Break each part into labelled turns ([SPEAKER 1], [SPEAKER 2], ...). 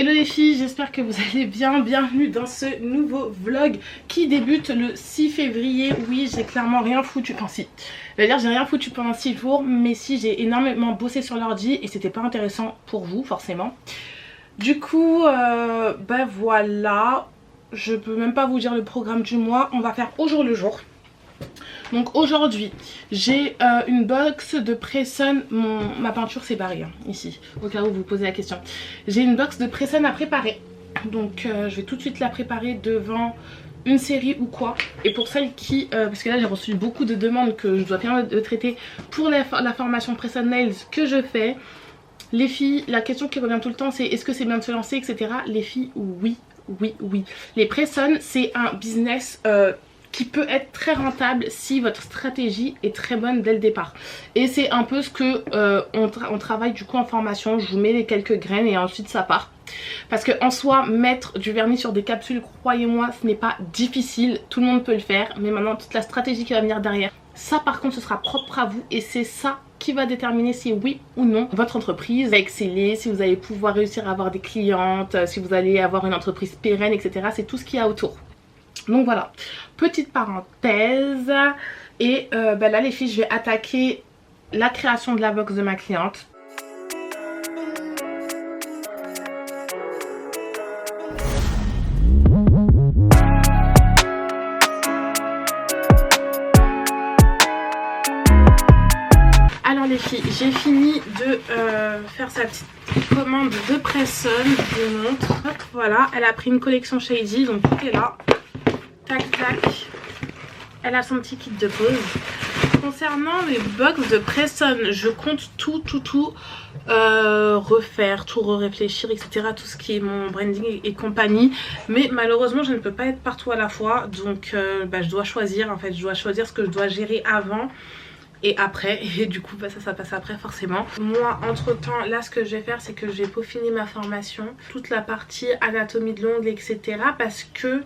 [SPEAKER 1] Hello les filles, j'espère que vous allez bien. Bienvenue dans ce nouveau vlog qui débute le 6 février. Oui, j'ai clairement rien foutu. Enfin si, je vais dire j'ai rien foutu pendant 6 jours. Mais si, j'ai énormément bossé sur l'ordi et c'était pas intéressant pour vous forcément. Du coup, ben voilà. Je peux même pas vous dire le programme du mois. On va faire au jour le jour. Donc aujourd'hui j'ai une box de Pressun. Ma peinture s'est barrée hein, ici au cas où vous vous posez la question. J'ai une box de Pressun à préparer. Donc je vais tout de suite la préparer devant une série ou quoi. Et pour celles qui parce que là j'ai reçu beaucoup de demandes que je dois bien de traiter pour la formation Pressun Nails que je fais. Les filles, la question qui revient tout le temps c'est est-ce que c'est bien de se lancer, etc. Les filles, oui. Les Pressun c'est un business qui peut être très rentable si votre stratégie est très bonne dès le départ. Et c'est un peu ce que on travaille du coup en formation. Je vous mets les quelques graines et ensuite ça part. Parce que en soi, mettre du vernis sur des capsules, croyez-moi, ce n'est pas difficile. Tout le monde peut le faire. Mais maintenant, toute la stratégie qui va venir derrière, ça par contre, ce sera propre à vous. Et c'est ça qui va déterminer si oui ou non votre entreprise va exceller, si vous allez pouvoir réussir à avoir des clientes, si vous allez avoir une entreprise pérenne, etc. C'est tout ce qu'il y a autour. Donc voilà, petite parenthèse. Et bah là les filles, je vais attaquer la création de la box de ma cliente. Alors les filles, j'ai fini de faire sa petite commande de Pressun, je vous montre. Hop, voilà, elle a pris une collection Shady, donc tout est là. Tac tac, elle a son petit kit de pause. Concernant les box de Pressun, je compte tout refaire, tout réfléchir, etc. Tout ce qui est mon branding et compagnie. Mais malheureusement je ne peux pas être partout à la fois. Donc bah, je dois choisir en fait, je dois choisir ce que je dois gérer avant et après, et du coup bah ça passe après forcément. Moi entre temps là ce que je vais faire c'est que je vais peaufiner ma formation, toute la partie anatomie de l'ongle, etc. parce que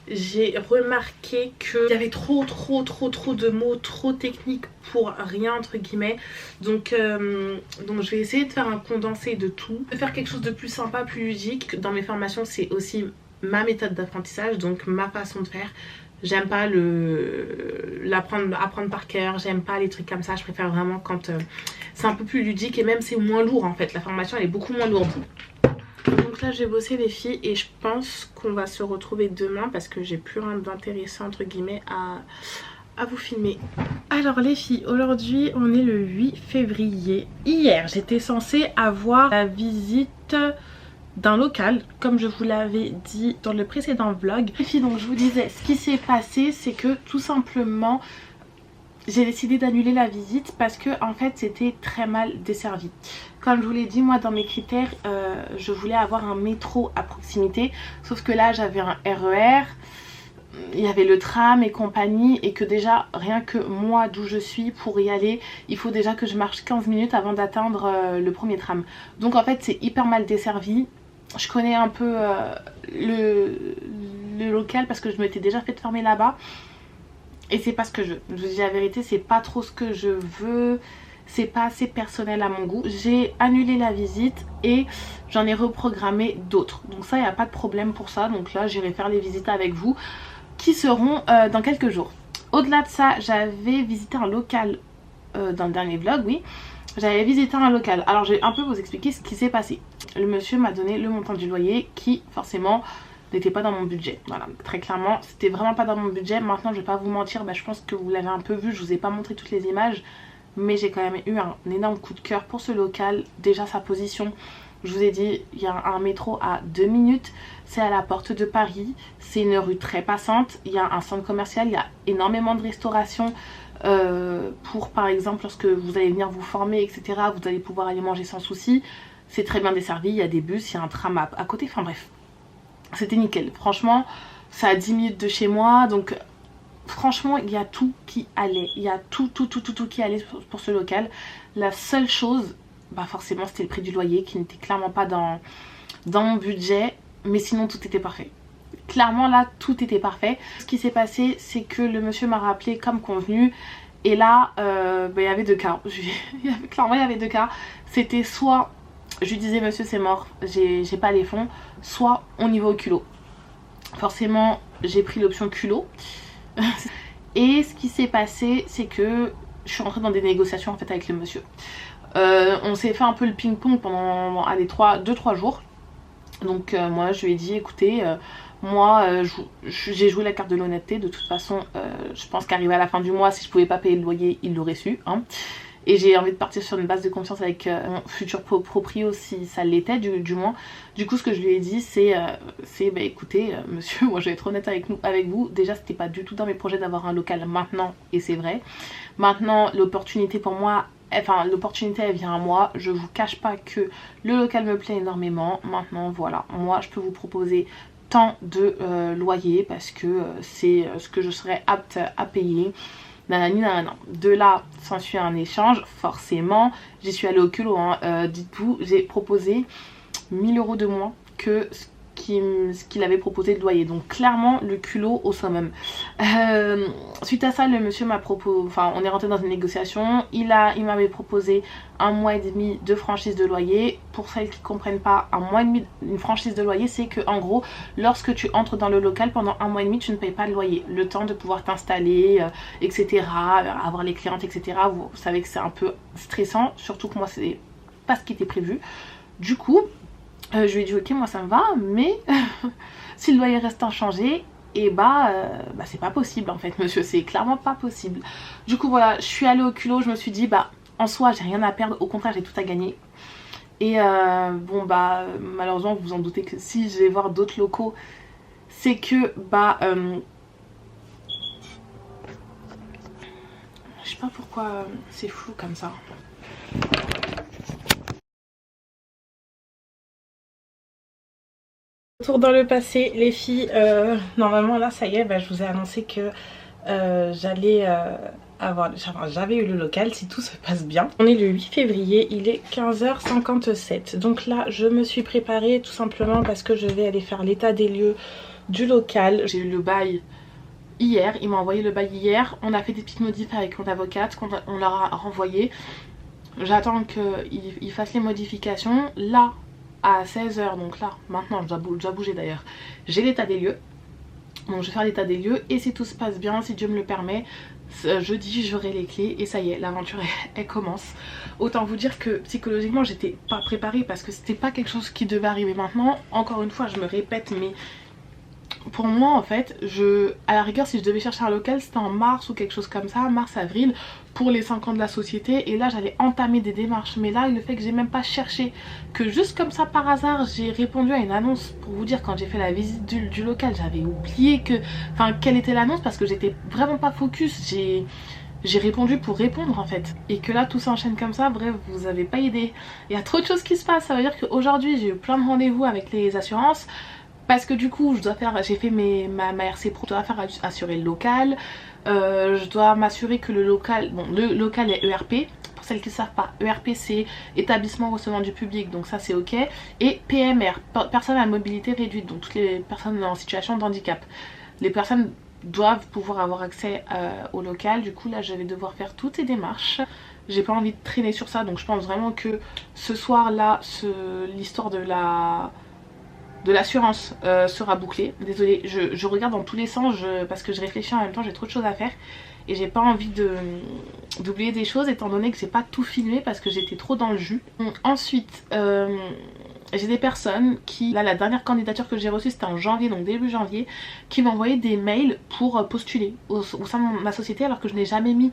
[SPEAKER 1] j'ai remarqué qu'il y avait trop de mots, trop techniques pour rien entre guillemets. Donc je vais essayer de faire un condensé de tout, de faire quelque chose de plus sympa, plus ludique. Dans mes formations c'est aussi ma méthode d'apprentissage, donc ma façon de faire. J'aime pas apprendre par cœur, j'aime pas les trucs comme ça. Je préfère vraiment quand c'est un peu plus ludique et même c'est moins lourd en fait. La formation elle est beaucoup moins lourde. Donc là j'ai bossé les filles et je pense qu'on va se retrouver demain parce que j'ai plus rien d'intéressant entre guillemets à vous filmer. Alors les filles, aujourd'hui on est le 8 février. Hier j'étais censée avoir la visite d'un local comme je vous l'avais dit dans le précédent vlog. Les filles, donc je vous disais, ce qui s'est passé c'est que tout simplement j'ai décidé d'annuler la visite parce que en fait c'était très mal desservi. Comme je vous l'ai dit, moi dans mes critères je voulais avoir un métro à proximité, sauf que là j'avais un RER, il y avait le tram et compagnie, et que déjà rien que moi d'où je suis pour y aller il faut déjà que je marche 15 minutes avant d'atteindre le premier tram. Donc en fait c'est hyper mal desservi. Je connais un peu le local parce que je m'étais déjà fait fermer là-bas. Et c'est pas ce que je veux. Je vous dis la vérité, c'est pas trop ce que je veux. C'est pas assez personnel à mon goût. J'ai annulé la visite et j'en ai reprogrammé d'autres. Donc ça, il n'y a pas de problème pour ça. Donc là, j'irai faire les visites avec vous qui seront dans quelques jours. Au-delà de ça, j'avais visité un local dans le dernier vlog, oui. J'avais visité un local. Alors je vais un peu vous expliquer ce qui s'est passé. Le monsieur m'a donné le montant du loyer qui forcément n'était pas dans mon budget. Voilà, très clairement c'était vraiment pas dans mon budget. Maintenant je vais pas vous mentir, bah, je pense que vous l'avez un peu vu, je vous ai pas montré toutes les images, mais j'ai quand même eu un énorme coup de cœur pour ce local. Déjà sa position, je vous ai dit, il y a un métro à 2 minutes, c'est à la porte de Paris, c'est une rue très passante, il y a un centre commercial, il y a énormément de restauration. Pour par exemple lorsque vous allez venir vous former, etc., vous allez pouvoir aller manger sans souci. C'est très bien desservi, il y a des bus, il y a un tram à côté, enfin bref, c'était nickel. Franchement c'est à 10 minutes de chez moi, donc franchement il y a tout qui allait, il y a tout qui allait pour ce local. La seule chose, bah forcément c'était le prix du loyer qui n'était clairement pas dans mon budget, mais sinon tout était parfait. Clairement là tout était parfait. Ce qui s'est passé c'est que le monsieur m'a rappelé comme convenu et là bah, il y avait deux cas. Clairement il y avait deux cas. C'était soit Je lui disais monsieur c'est mort, j'ai pas les fonds, soit on y va au culot. Forcément j'ai pris l'option culot. Et ce qui s'est passé c'est que je suis rentrée dans des négociations en fait avec le monsieur. On s'est fait un peu le ping-pong pendant 2-3 jours. Donc moi je lui ai dit écoutez moi j'ai joué la carte de l'honnêteté. De toute façon je pense qu'arrivé à la fin du mois, si je pouvais pas payer le loyer, il l'aurait su hein. Et j'ai envie de partir sur une base de confiance avec mon futur proprio si ça l'était du moins. Du coup ce que je lui ai dit c'est bah écoutez monsieur, moi je vais être honnête avec vous. Déjà c'était pas du tout dans mes projets d'avoir un local maintenant, et c'est vrai. Maintenant l'opportunité pour moi, enfin l'opportunité elle vient à moi. Je vous cache pas que le local me plaît énormément. Maintenant voilà, moi je peux vous proposer tant de loyer parce que c'est ce que je serais apte à payer. Nanani nanana. De là s'ensuit un échange, forcément j'y suis allée au culot hein. Dites-vous, j'ai proposé 1000 € de moins que ce qu'il avait proposé de loyer, donc clairement le culot au summum. Suite à ça le monsieur m'a proposé, enfin on est rentré dans une négociation, il m'avait proposé 1 mois et demi de franchise de loyer. Pour celles qui ne comprennent pas, 1 mois et demi une franchise de loyer, c'est que en gros lorsque tu entres dans le local pendant 1 mois et demi tu ne payes pas de loyer, le temps de pouvoir t'installer etc, avoir les clientes etc. Vous savez que c'est un peu stressant, surtout que moi c'est pas ce qui était prévu. Du coup je lui ai dit ok moi ça me va, mais si le loyer reste inchangé, et bah c'est pas possible en fait monsieur, c'est clairement pas possible. Du coup voilà, je suis allée au culot, je me suis dit bah en soi j'ai rien à perdre, au contraire j'ai tout à gagner. Et bon bah malheureusement vous vous en doutez que si je vais voir d'autres locaux, c'est que bah je sais pas pourquoi c'est flou comme ça. Retour dans le passé les filles, normalement là ça y est, bah, je vous ai annoncé que j'allais j'avais eu le local si tout se passe bien. On est le 8 février, il est 15h57. Donc là je me suis préparée tout simplement parce que je vais aller faire l'état des lieux du local. J'ai eu le bail hier, il m'a envoyé le bail hier. On a fait des petites modifs avec mon avocate qu'on leur a renvoyé. J'attends qu'il fasse les modifications. Là à 16h, donc là maintenant je dois bouger d'ailleurs, j'ai l'état des lieux. Donc je vais faire l'état des lieux et si tout se passe bien, si Dieu me le permet, jeudi j'aurai les clés et ça y est, l'aventure elle commence. Autant vous dire que psychologiquement j'étais pas préparée parce que c'était pas quelque chose qui devait arriver maintenant. Encore une fois je me répète, mais pour moi en fait, à la rigueur si je devais chercher un local c'était en mars ou quelque chose comme ça, mars-avril, pour les 5 ans de la société, et là j'allais entamer des démarches. Mais là le fait que j'ai même pas cherché, que juste comme ça par hasard j'ai répondu à une annonce, pour vous dire quand j'ai fait la visite du local j'avais oublié quelle était l'annonce parce que j'étais vraiment pas focus, j'ai répondu pour répondre en fait. Et que là tout s'enchaîne comme ça, bref vous avez pas idée, il y a trop de choses qui se passent. Ça veut dire qu'aujourd'hui j'ai eu plein de rendez-vous avec les assurances. Parce que du coup j'ai fait ma RC Pro, je dois faire assurer le local, je dois m'assurer que le local est ERP. Pour celles qui ne savent pas, ERP c'est établissement recevant du public, donc ça c'est ok. Et PMR, personnes à mobilité réduite, donc toutes les personnes en situation de handicap. Les personnes doivent pouvoir avoir accès au local. Du coup là je vais devoir faire toutes ces démarches. J'ai pas envie de traîner sur ça, donc je pense vraiment que ce soir là l'histoire de l'assurance sera bouclée. Désolée, je regarde dans tous les sens parce que je réfléchis en même temps, j'ai trop de choses à faire et j'ai pas envie d'oublier des choses étant donné que j'ai pas tout filmé parce que j'étais trop dans le jus. Ensuite j'ai des personnes qui, là la dernière candidature que j'ai reçue c'était en janvier, donc début janvier, qui m'ont envoyé des mails pour postuler au sein de ma société alors que je n'ai jamais mis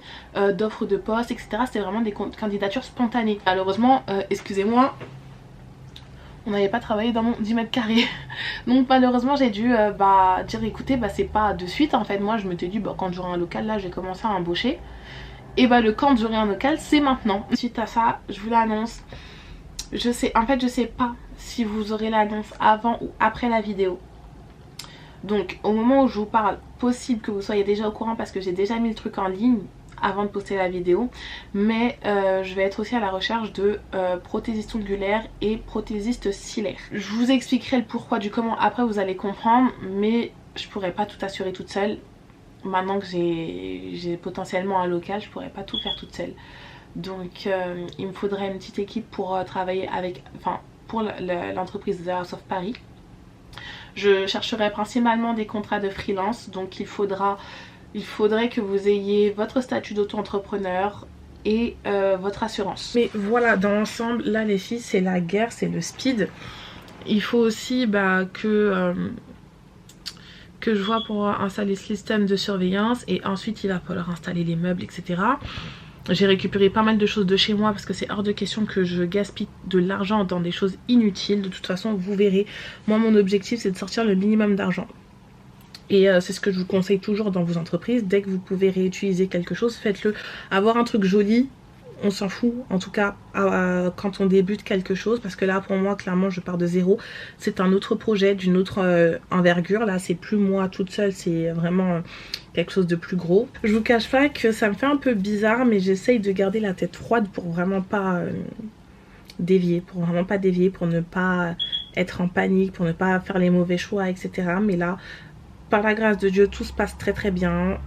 [SPEAKER 1] d'offres de poste etc. C'était vraiment des candidatures spontanées. Malheureusement excusez-moi, on n'avait pas travaillé dans mon 10 mètres carrés. Donc malheureusement j'ai dû dire écoutez c'est pas de suite en fait. Moi je m'étais dit quand j'aurai un local là je vais commencer à embaucher. Et le quand j'aurai un local c'est maintenant. Suite à ça je vous l'annonce. Je sais pas si vous aurez l'annonce avant ou après la vidéo. Donc au moment où je vous parle, possible que vous soyez déjà au courant parce que j'ai déjà mis le truc en ligne avant de poster la vidéo, mais je vais être aussi à la recherche de prothésistes ongulaires et prothésistes cilaires. Je vous expliquerai le pourquoi du comment après, vous allez comprendre, mais je pourrais pas tout assurer toute seule. Maintenant que j'ai potentiellement un local, je pourrais pas tout faire toute seule. Donc il me faudrait une petite équipe pour travailler avec, pour l'entreprise The House of Paris. Je chercherai principalement des contrats de freelance, donc il faudrait que vous ayez votre statut d'auto-entrepreneur et votre assurance. Mais voilà, dans l'ensemble, là les filles, c'est la guerre, c'est le speed. Il faut aussi que je vois pour installer ce système de surveillance, et ensuite il va falloir installer les meubles, etc. J'ai récupéré pas mal de choses de chez moi parce que c'est hors de question que je gaspille de l'argent dans des choses inutiles. De toute façon, vous verrez, moi mon objectif c'est de sortir le minimum d'argent. Et c'est ce que je vous conseille toujours dans vos entreprises. Dès que vous pouvez réutiliser quelque chose, faites-le. Avoir un truc joli, on s'en fout. En tout cas, quand on débute quelque chose. Parce que là, pour moi, clairement, je pars de zéro. C'est un autre projet, d'une autre envergure. Là, c'est plus moi toute seule. C'est vraiment quelque chose de plus gros. Je vous cache pas que ça me fait un peu bizarre. Mais j'essaye de garder la tête froide pour vraiment pas dévier. Pour ne pas être en panique. Pour ne pas faire les mauvais choix, etc. Mais là, par la grâce de Dieu, tout se passe très très bien.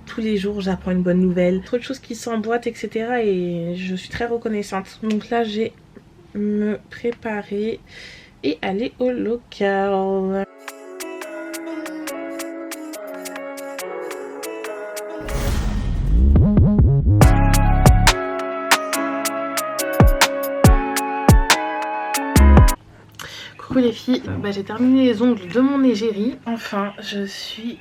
[SPEAKER 1] Tous les jours j'apprends une bonne nouvelle, trop de choses qui s'emboîtent, etc. et je suis très reconnaissante. Donc là j'ai me préparer et aller au local. Coucou les filles, j'ai terminé les ongles de mon égérie. Enfin, je suis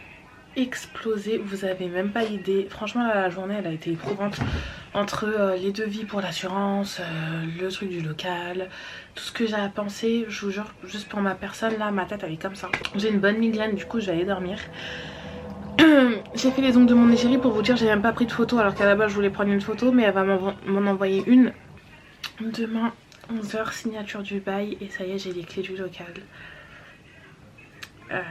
[SPEAKER 1] explosée, vous avez même pas idée. Franchement là, la journée elle a été éprouvante entre les devis pour l'assurance, le truc du local, tout ce que j'ai à penser. Je vous jure, juste pour ma personne là, ma tête elle est comme ça. J'ai une bonne migraine, du coup je vais aller dormir. J'ai fait les ongles de mon égérie, pour vous dire j'ai même pas pris de photo alors qu'à la base je voulais prendre une photo, mais elle va m'en envoyer une. Demain 11 h, signature du bail, et ça y est, j'ai les clés du local.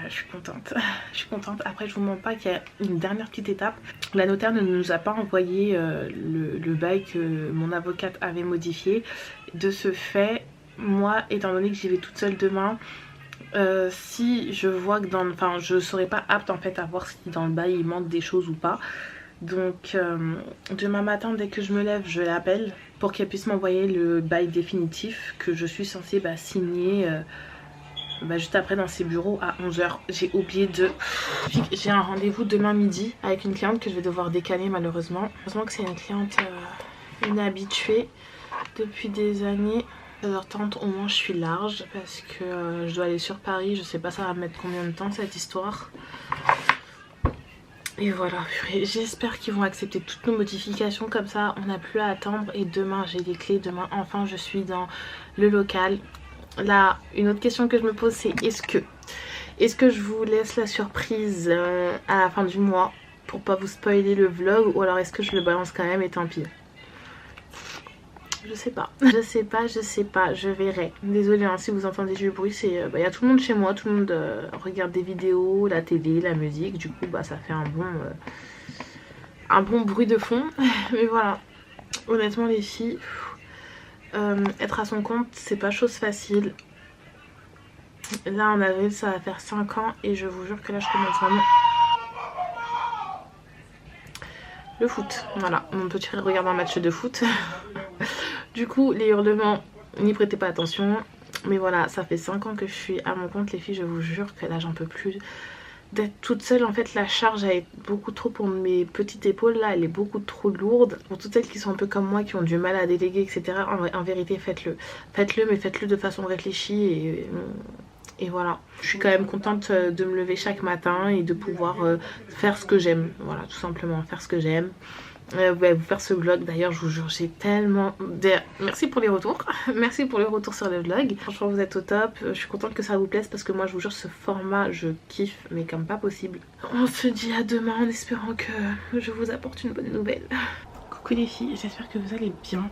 [SPEAKER 1] Je suis contente, je suis contente. Après je vous mens pas qu'il y a une dernière petite étape. La notaire ne nous a pas envoyé le bail que mon avocate avait modifié. De ce fait, moi étant donné que j'y vais toute seule demain, si je vois que je serai pas apte en fait à voir si dans le bail il manque des choses ou pas. Donc demain matin dès que je me lève, je l'appelle pour qu'elle puisse m'envoyer le bail définitif que je suis censée signer juste après dans ses bureaux à 11 h. J'ai oublié de... J'ai un rendez-vous demain midi avec une cliente que je vais devoir décaler malheureusement. Heureusement que c'est une cliente une habituée depuis des années. 16h30 au moins je suis large parce que je dois aller sur Paris. Je sais pas ça va mettre combien de temps cette histoire. Et voilà, j'espère qu'ils vont accepter toutes nos modifications, comme ça on n'a plus à attendre. Et demain j'ai les clés, demain enfin je suis dans le local. Là, une autre question que je me pose, c'est est-ce que je vous laisse la surprise à la fin du mois pour pas vous spoiler le vlog, ou alors est-ce que je le balance quand même et tant pis. Je sais pas, je verrai. Désolée hein, si vous entendez du bruit, c'est y a tout le monde chez moi, tout le monde regarde des vidéos, la télé, la musique, du coup ça fait un bon bruit de fond. Mais voilà, honnêtement les filles, être à son compte c'est pas chose facile. Là en avril ça va faire 5 ans et je vous jure que là je commence vraiment le foot. Voilà, mon petit frère regarde un match de foot. Du coup les hurlements, n'y prêtez pas attention. Mais voilà, ça fait 5 ans que je suis à mon compte les filles, je vous jure que là j'en peux plus d'être toute seule. En fait la charge elle est beaucoup trop pour mes petites épaules là, elle est beaucoup trop lourde. Pour toutes celles qui sont un peu comme moi, qui ont du mal à déléguer etc, en vérité faites-le, mais faites-le de façon réfléchie. Et voilà, je suis quand même contente de me lever chaque matin et de pouvoir faire ce que j'aime. Voilà, tout simplement faire ce que j'aime. Vous faire ce vlog, d'ailleurs je vous jure j'ai tellement... Merci pour les retours. Merci pour les retours sur le vlog. Franchement vous êtes au top. Je suis contente que ça vous plaise parce que moi je vous jure ce format je kiffe mais comme pas possible. On se dit à demain en espérant que je vous apporte une bonne nouvelle. Coucou les filles, j'espère que vous allez bien.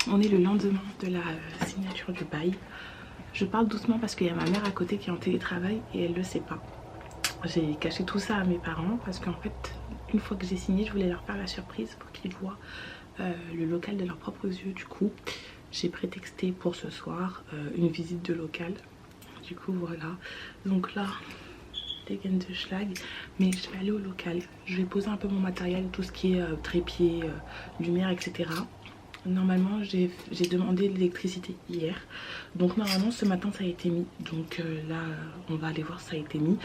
[SPEAKER 1] On est le lendemain de la signature du bail. Je parle doucement parce qu'il y a ma mère à côté qui est en télétravail et elle le sait pas. J'ai caché tout ça à mes parents parce qu'en fait une fois que j'ai signé je voulais leur faire la surprise pour qu'ils voient le local de leurs propres yeux. Du coup j'ai prétexté pour ce soir une visite de local. Du coup voilà, donc là des gaines de schlag, mais je vais aller au local. Je vais poser un peu mon matériel, tout ce qui est trépied, lumière etc. Normalement j'ai demandé l'électricité hier, donc normalement ce matin ça a été mis, donc là on va aller voir si ça a été mis.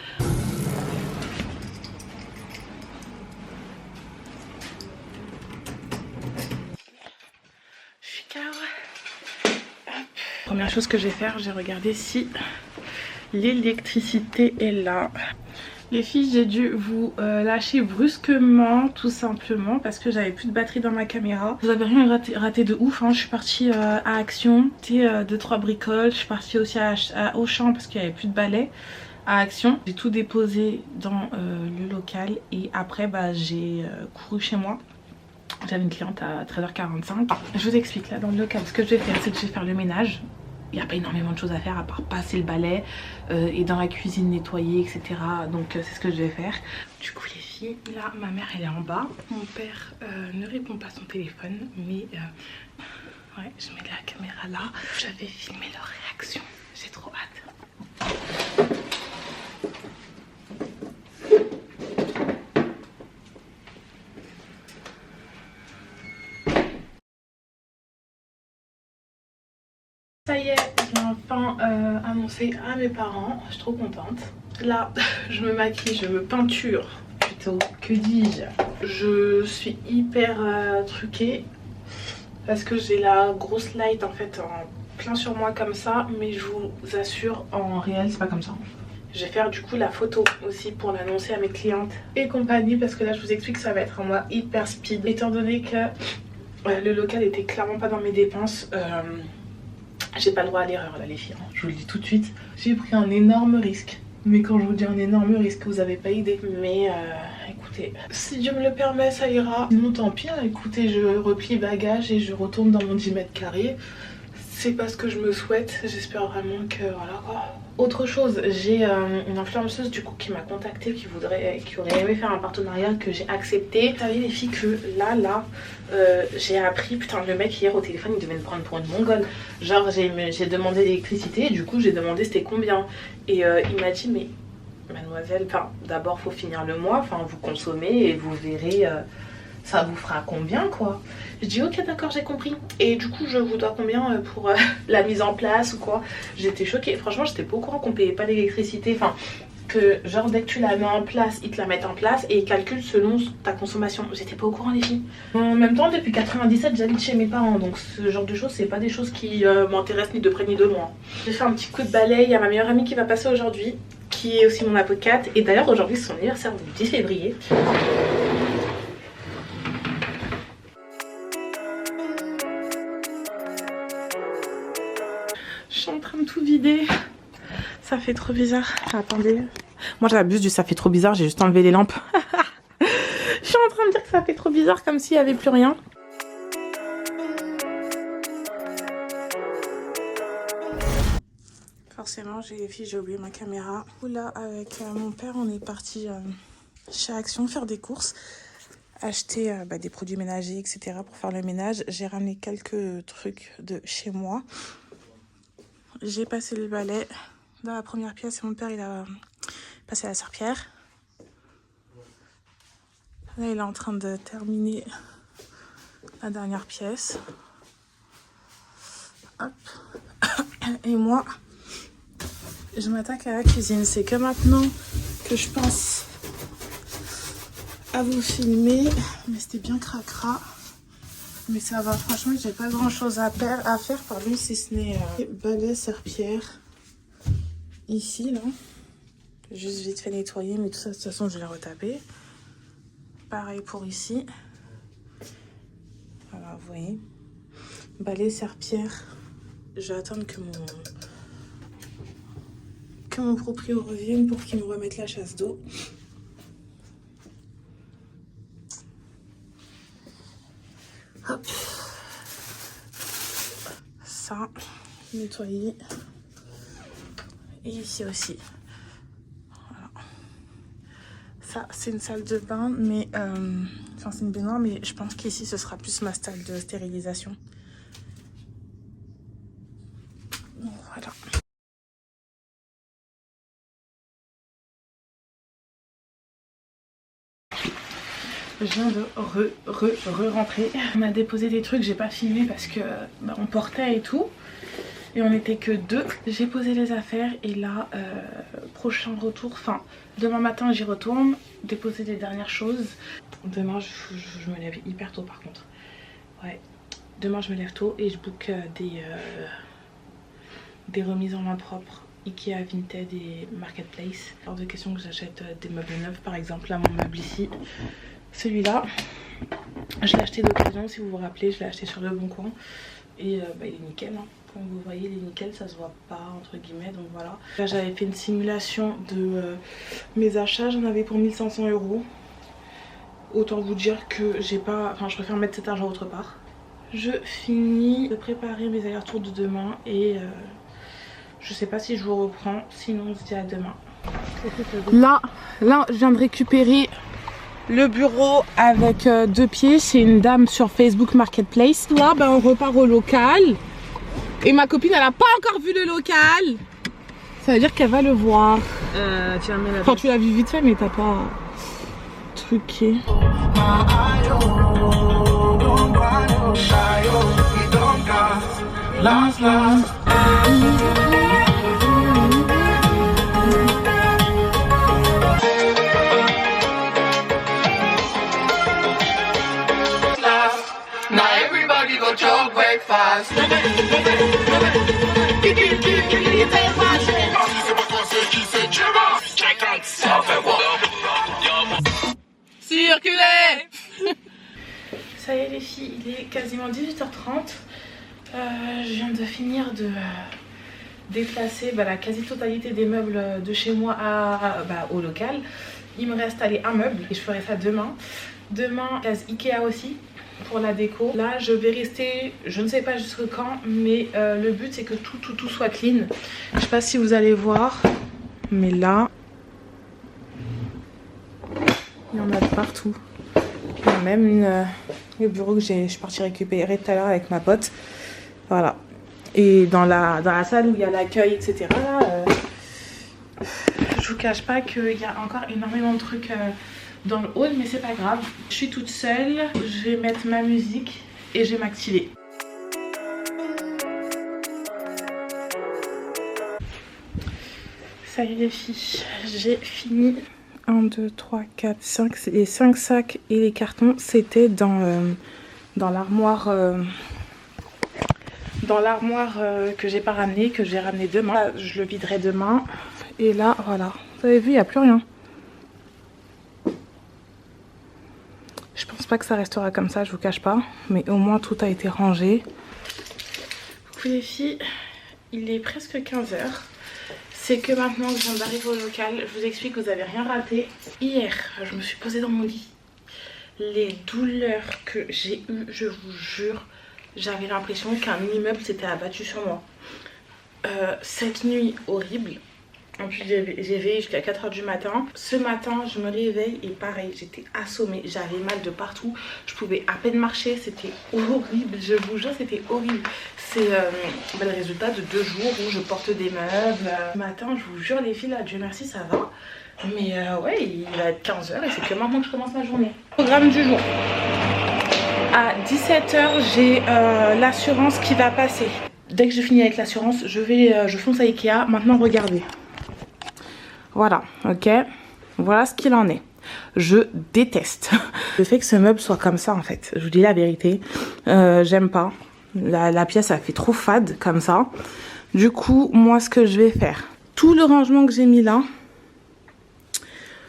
[SPEAKER 1] Je suis KO. Première chose que je vais faire, j'ai regardé si l'électricité est là. Les filles, j'ai dû vous lâcher brusquement, tout simplement, parce que j'avais plus de batterie dans ma caméra. Vous avez rien raté de ouf, hein. Je suis partie à Action, 2-3 bricoles. Je suis partie aussi à Auchan parce qu'il n'y avait plus de balais à Action. J'ai tout déposé dans le local et après bah, j'ai couru chez moi. J'avais une cliente à 13h45. Je vous explique là dans le local, ce que je vais faire, c'est que je vais faire le ménage. Il n'y a pas énormément de choses à faire à part passer le balai et dans la cuisine nettoyer, etc. Donc c'est ce que je vais faire. Du coup les filles, là ma mère elle est en bas. Mon père ne répond pas à son téléphone, mais ouais, je mets la caméra là. Je vais filmer leur réaction. J'ai trop hâte. Ça y est, j'ai enfin annoncé à mes parents, je suis trop contente. Là, je me maquille, je me peinture plutôt, que dis-je. Je suis hyper truquée parce que j'ai la grosse light en fait en plein sur moi comme ça, mais je vous assure en réel c'est pas comme ça. Je vais faire du coup la photo aussi pour l'annoncer à mes clientes et compagnie parce que là je vous explique que ça va être un mois hyper speed étant donné que le local était clairement pas dans mes dépenses. J'ai pas le droit à l'erreur là les filles, hein. Je vous le dis tout de suite. J'ai pris un énorme risque. Mais quand je vous dis un énorme risque, vous avez pas idée. Mais écoutez, si Dieu me le permet, ça ira. Sinon tant pis, hein. Écoutez, je replie bagages et je retourne dans mon 10 mètres carrés. C'est pas ce que je me souhaite. J'espère vraiment que voilà quoi. Autre chose, j'ai une influenceuse du coup qui m'a contactée, qui aurait aimé faire un partenariat que j'ai accepté. Vous savez les filles que là, j'ai appris, putain le mec hier au téléphone il devait me prendre pour une mongole. Genre j'ai demandé l'électricité et du coup j'ai demandé c'était combien. Et il m'a dit mais mademoiselle, enfin d'abord faut finir le mois, enfin vous consommez et vous verrez ça vous fera combien quoi. Je dis ok d'accord j'ai compris. Et du coup je vous dois combien pour la mise en place ou quoi. J'étais choquée, franchement j'étais pas au courant qu'on payait pas d'électricité. Enfin que genre dès que tu la mets en place ils te la mettent en place et ils calculent selon ta consommation. J'étais pas au courant les filles. En même temps depuis 97 j'habite chez mes parents, donc ce genre de choses c'est pas des choses qui m'intéressent ni de près ni de loin. J'ai fait un petit coup de balai, il y a ma meilleure amie qui va passer aujourd'hui, qui est aussi mon avocate. Et d'ailleurs aujourd'hui c'est son anniversaire du 10 février. Je suis en train de tout vider. Ça fait trop bizarre. Attendez. Moi j'abuse du ça fait trop bizarre, j'ai juste enlevé les lampes. Je suis en train de dire que ça fait trop bizarre comme s'il n'y avait plus rien. Forcément j'ai oublié ma caméra. Là avec mon père on est parti chez Action faire des courses. Acheter des produits ménagers etc. pour faire le ménage. J'ai ramené quelques trucs de chez moi. J'ai passé le balai dans la première pièce et mon père il a passé la serpillière. Là il est en train de terminer la dernière pièce. Hop. Et moi je m'attaque à la cuisine. C'est que maintenant que je pense à vous filmer. Mais c'était bien cracra. Mais ça va, franchement, j'ai pas grand chose à faire pardon, si ce n'est balai, serpillière. Ici, là. Juste vite fait nettoyer, mais tout ça, de toute façon, je vais retaper. Pareil pour ici. Voilà, vous voyez. Balai, serpillière. Je vais attendre que mon proprio revienne pour qu'il me remette la chasse d'eau. Hop. Ça, nettoyer. Et ici aussi. Voilà. Ça, c'est une salle de bain, mais... Enfin, c'est une baignoire, mais je pense qu'ici, ce sera plus ma salle de stérilisation. Donc, voilà. Je viens de rentrer. On a déposé des trucs, j'ai pas filmé parce que on portait et tout. Et on était que deux. J'ai posé les affaires et là, prochain retour, enfin demain matin j'y retourne, déposer les dernières choses. Demain je me lève hyper tôt par contre. Ouais, demain je me lève tôt et je book des remises en main propre. Ikea, Vinted et Marketplace. Hors de question que j'achète des meubles neufs, par exemple là mon meuble ici, celui-là, je l'ai acheté d'occasion si vous vous rappelez, je l'ai acheté sur Le Bon Coin et il est nickel, hein. Comme vous voyez il est nickel, ça se voit pas entre guillemets, donc voilà. Là j'avais fait une simulation de mes achats, j'en avais pour 1500 €. Autant vous dire que j'ai pas, enfin je préfère mettre cet argent autre part. Je finis de préparer mes allers-retours de demain et je sais pas si je vous reprends, sinon on se dit à demain. Là je viens de récupérer le bureau avec 2 pieds. C'est une dame sur Facebook Marketplace. Là on repart au local. Et ma copine elle a pas encore vu le local. Ça veut dire qu'elle va le voir. Enfin tu l'as vu vite fait mais t'as pas truqué. Circulez. Ça y est les filles, il est quasiment 18h30. Je viens de finir de déplacer la quasi-totalité des meubles de chez moi au local. Il me reste un meuble et je ferai ça demain. Demain, case Ikea aussi pour la déco. Là, je vais rester, je ne sais pas jusqu'à quand, mais le but c'est que tout soit clean. Je sais pas si vous allez voir, mais là, il y en a de partout. Il y a même le bureau que je suis partie récupérer tout à l'heure avec ma pote. Voilà. Et dans la salle où il y a l'accueil, etc. Là, je vous cache pas qu'il y a encore énormément de trucs dans le hall, mais c'est pas grave. Je suis toute seule, je vais mettre ma musique et je vais m'activer. Ça y est les filles, j'ai fini. 1, 2, 3, 4, 5, les 5 sacs et les cartons, c'était dans l'armoire que j'ai pas ramené, que j'ai ramené demain. Là, je le viderai demain. Et là, voilà. Vous avez vu, il n'y a plus rien. Je pense pas que ça restera comme ça, je vous cache pas. Mais au moins, tout a été rangé. Coucou les filles, il est presque 15 h. C'est que maintenant que je viens d'arriver au local, je vous explique que vous n'avez rien raté. Hier, je me suis posée dans mon lit. Les douleurs que j'ai eues, je vous jure, j'avais l'impression qu'un immeuble s'était abattu sur moi. Cette nuit horrible. En plus j'ai veillé jusqu'à 4 h du matin. Ce matin je me réveille et pareil, j'étais assommée, j'avais mal de partout. Je pouvais à peine marcher, c'était horrible, je vous jure c'était horrible. C'est le résultat de 2 jours où je porte des meubles. Ce matin je vous jure les filles là, Dieu merci ça va. Mais ouais il va être 15 h et c'est que maintenant que je commence ma journée. Programme du jour. À 17 h j'ai l'assurance qui va passer. Dès que je finis avec l'assurance, je fonce à Ikea. Maintenant regardez. Voilà, ok. Voilà ce qu'il en est. Je déteste le fait que ce meuble soit comme ça en fait. Je vous dis la vérité. J'aime pas. La pièce a fait trop fade comme ça. Du coup, moi ce que je vais faire, tout le rangement que j'ai mis là,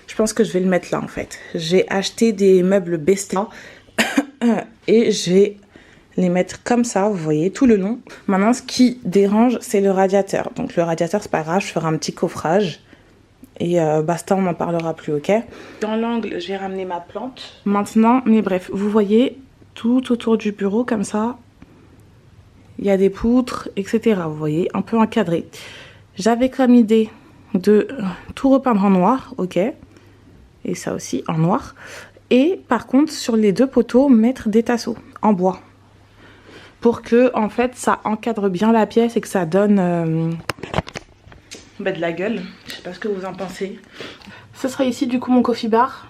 [SPEAKER 1] je pense que je vais le mettre là en fait. J'ai acheté des meubles Bestia et je vais les mettre comme ça, vous voyez, tout le long. Maintenant, ce qui dérange, c'est le radiateur. Donc le radiateur, c'est pas grave, je ferai un petit coffrage. Et basta, on n'en parlera plus, ok? Dans l'angle, je vais ramener ma plante. Maintenant, mais bref, vous voyez, tout autour du bureau, comme ça, il y a des poutres, etc. Vous voyez, un peu encadré. J'avais comme idée de tout repeindre en noir, ok? Et ça aussi, en noir. Et par contre, sur les 2 poteaux, mettre des tasseaux en bois. Pour que, en fait, ça encadre bien la pièce et que ça donne... de la gueule. Je sais pas ce que vous en pensez. Ce sera ici du coup mon coffee bar.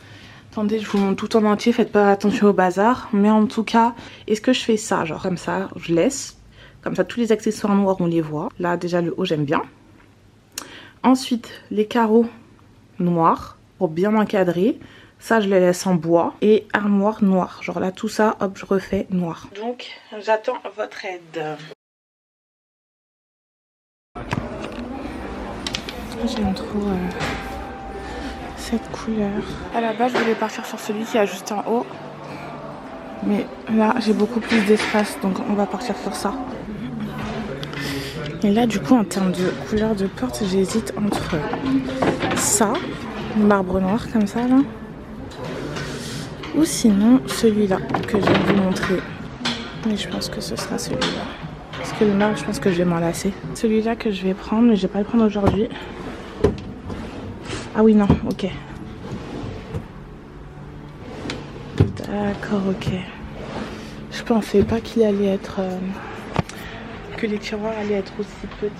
[SPEAKER 1] Attendez, je vous montre tout en entier, faites pas attention au bazar. Mais en tout cas, est-ce que je fais ça? Genre comme ça, je laisse. Comme ça, tous les accessoires noirs, on les voit. Là, déjà, le haut, j'aime bien. Ensuite, les carreaux noirs pour bien encadrer. Ça, je les laisse en bois. Et armoire noire. Genre là, tout ça, hop, je refais noir. Donc, j'attends votre aide. J'aime trop cette couleur. À la base, je voulais partir sur celui qui est juste en haut. Mais là, j'ai beaucoup plus d'espace. Donc, on va partir sur ça. Et là, du coup, en termes de couleur de porte, j'hésite entre ça, le marbre noir comme ça, là. Ou sinon, celui-là que je vais vous montrer. Mais je pense que ce sera celui-là. Parce que le marbre, je pense que je vais m'en lasser. Celui-là que je vais prendre, mais je vais pas le prendre aujourd'hui. Ah oui, non, ok. D'accord, ok. Je pensais pas qu'il allait être... que les tiroirs allaient être aussi petits.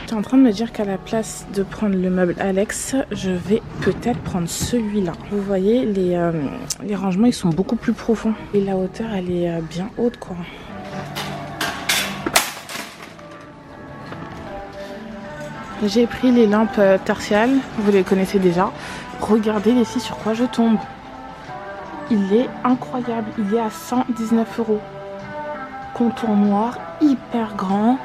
[SPEAKER 1] J'étais en train de me dire qu'à la place de prendre le meuble Alex, je vais peut-être prendre celui-là. Vous voyez, les rangements, ils sont beaucoup plus profonds. Et la hauteur, elle est bien haute, quoi. J'ai pris les lampes tertiales, vous les connaissez déjà. Regardez les filles sur quoi je tombe. Il est incroyable, il est à 119 €. Contour noir, hyper grand.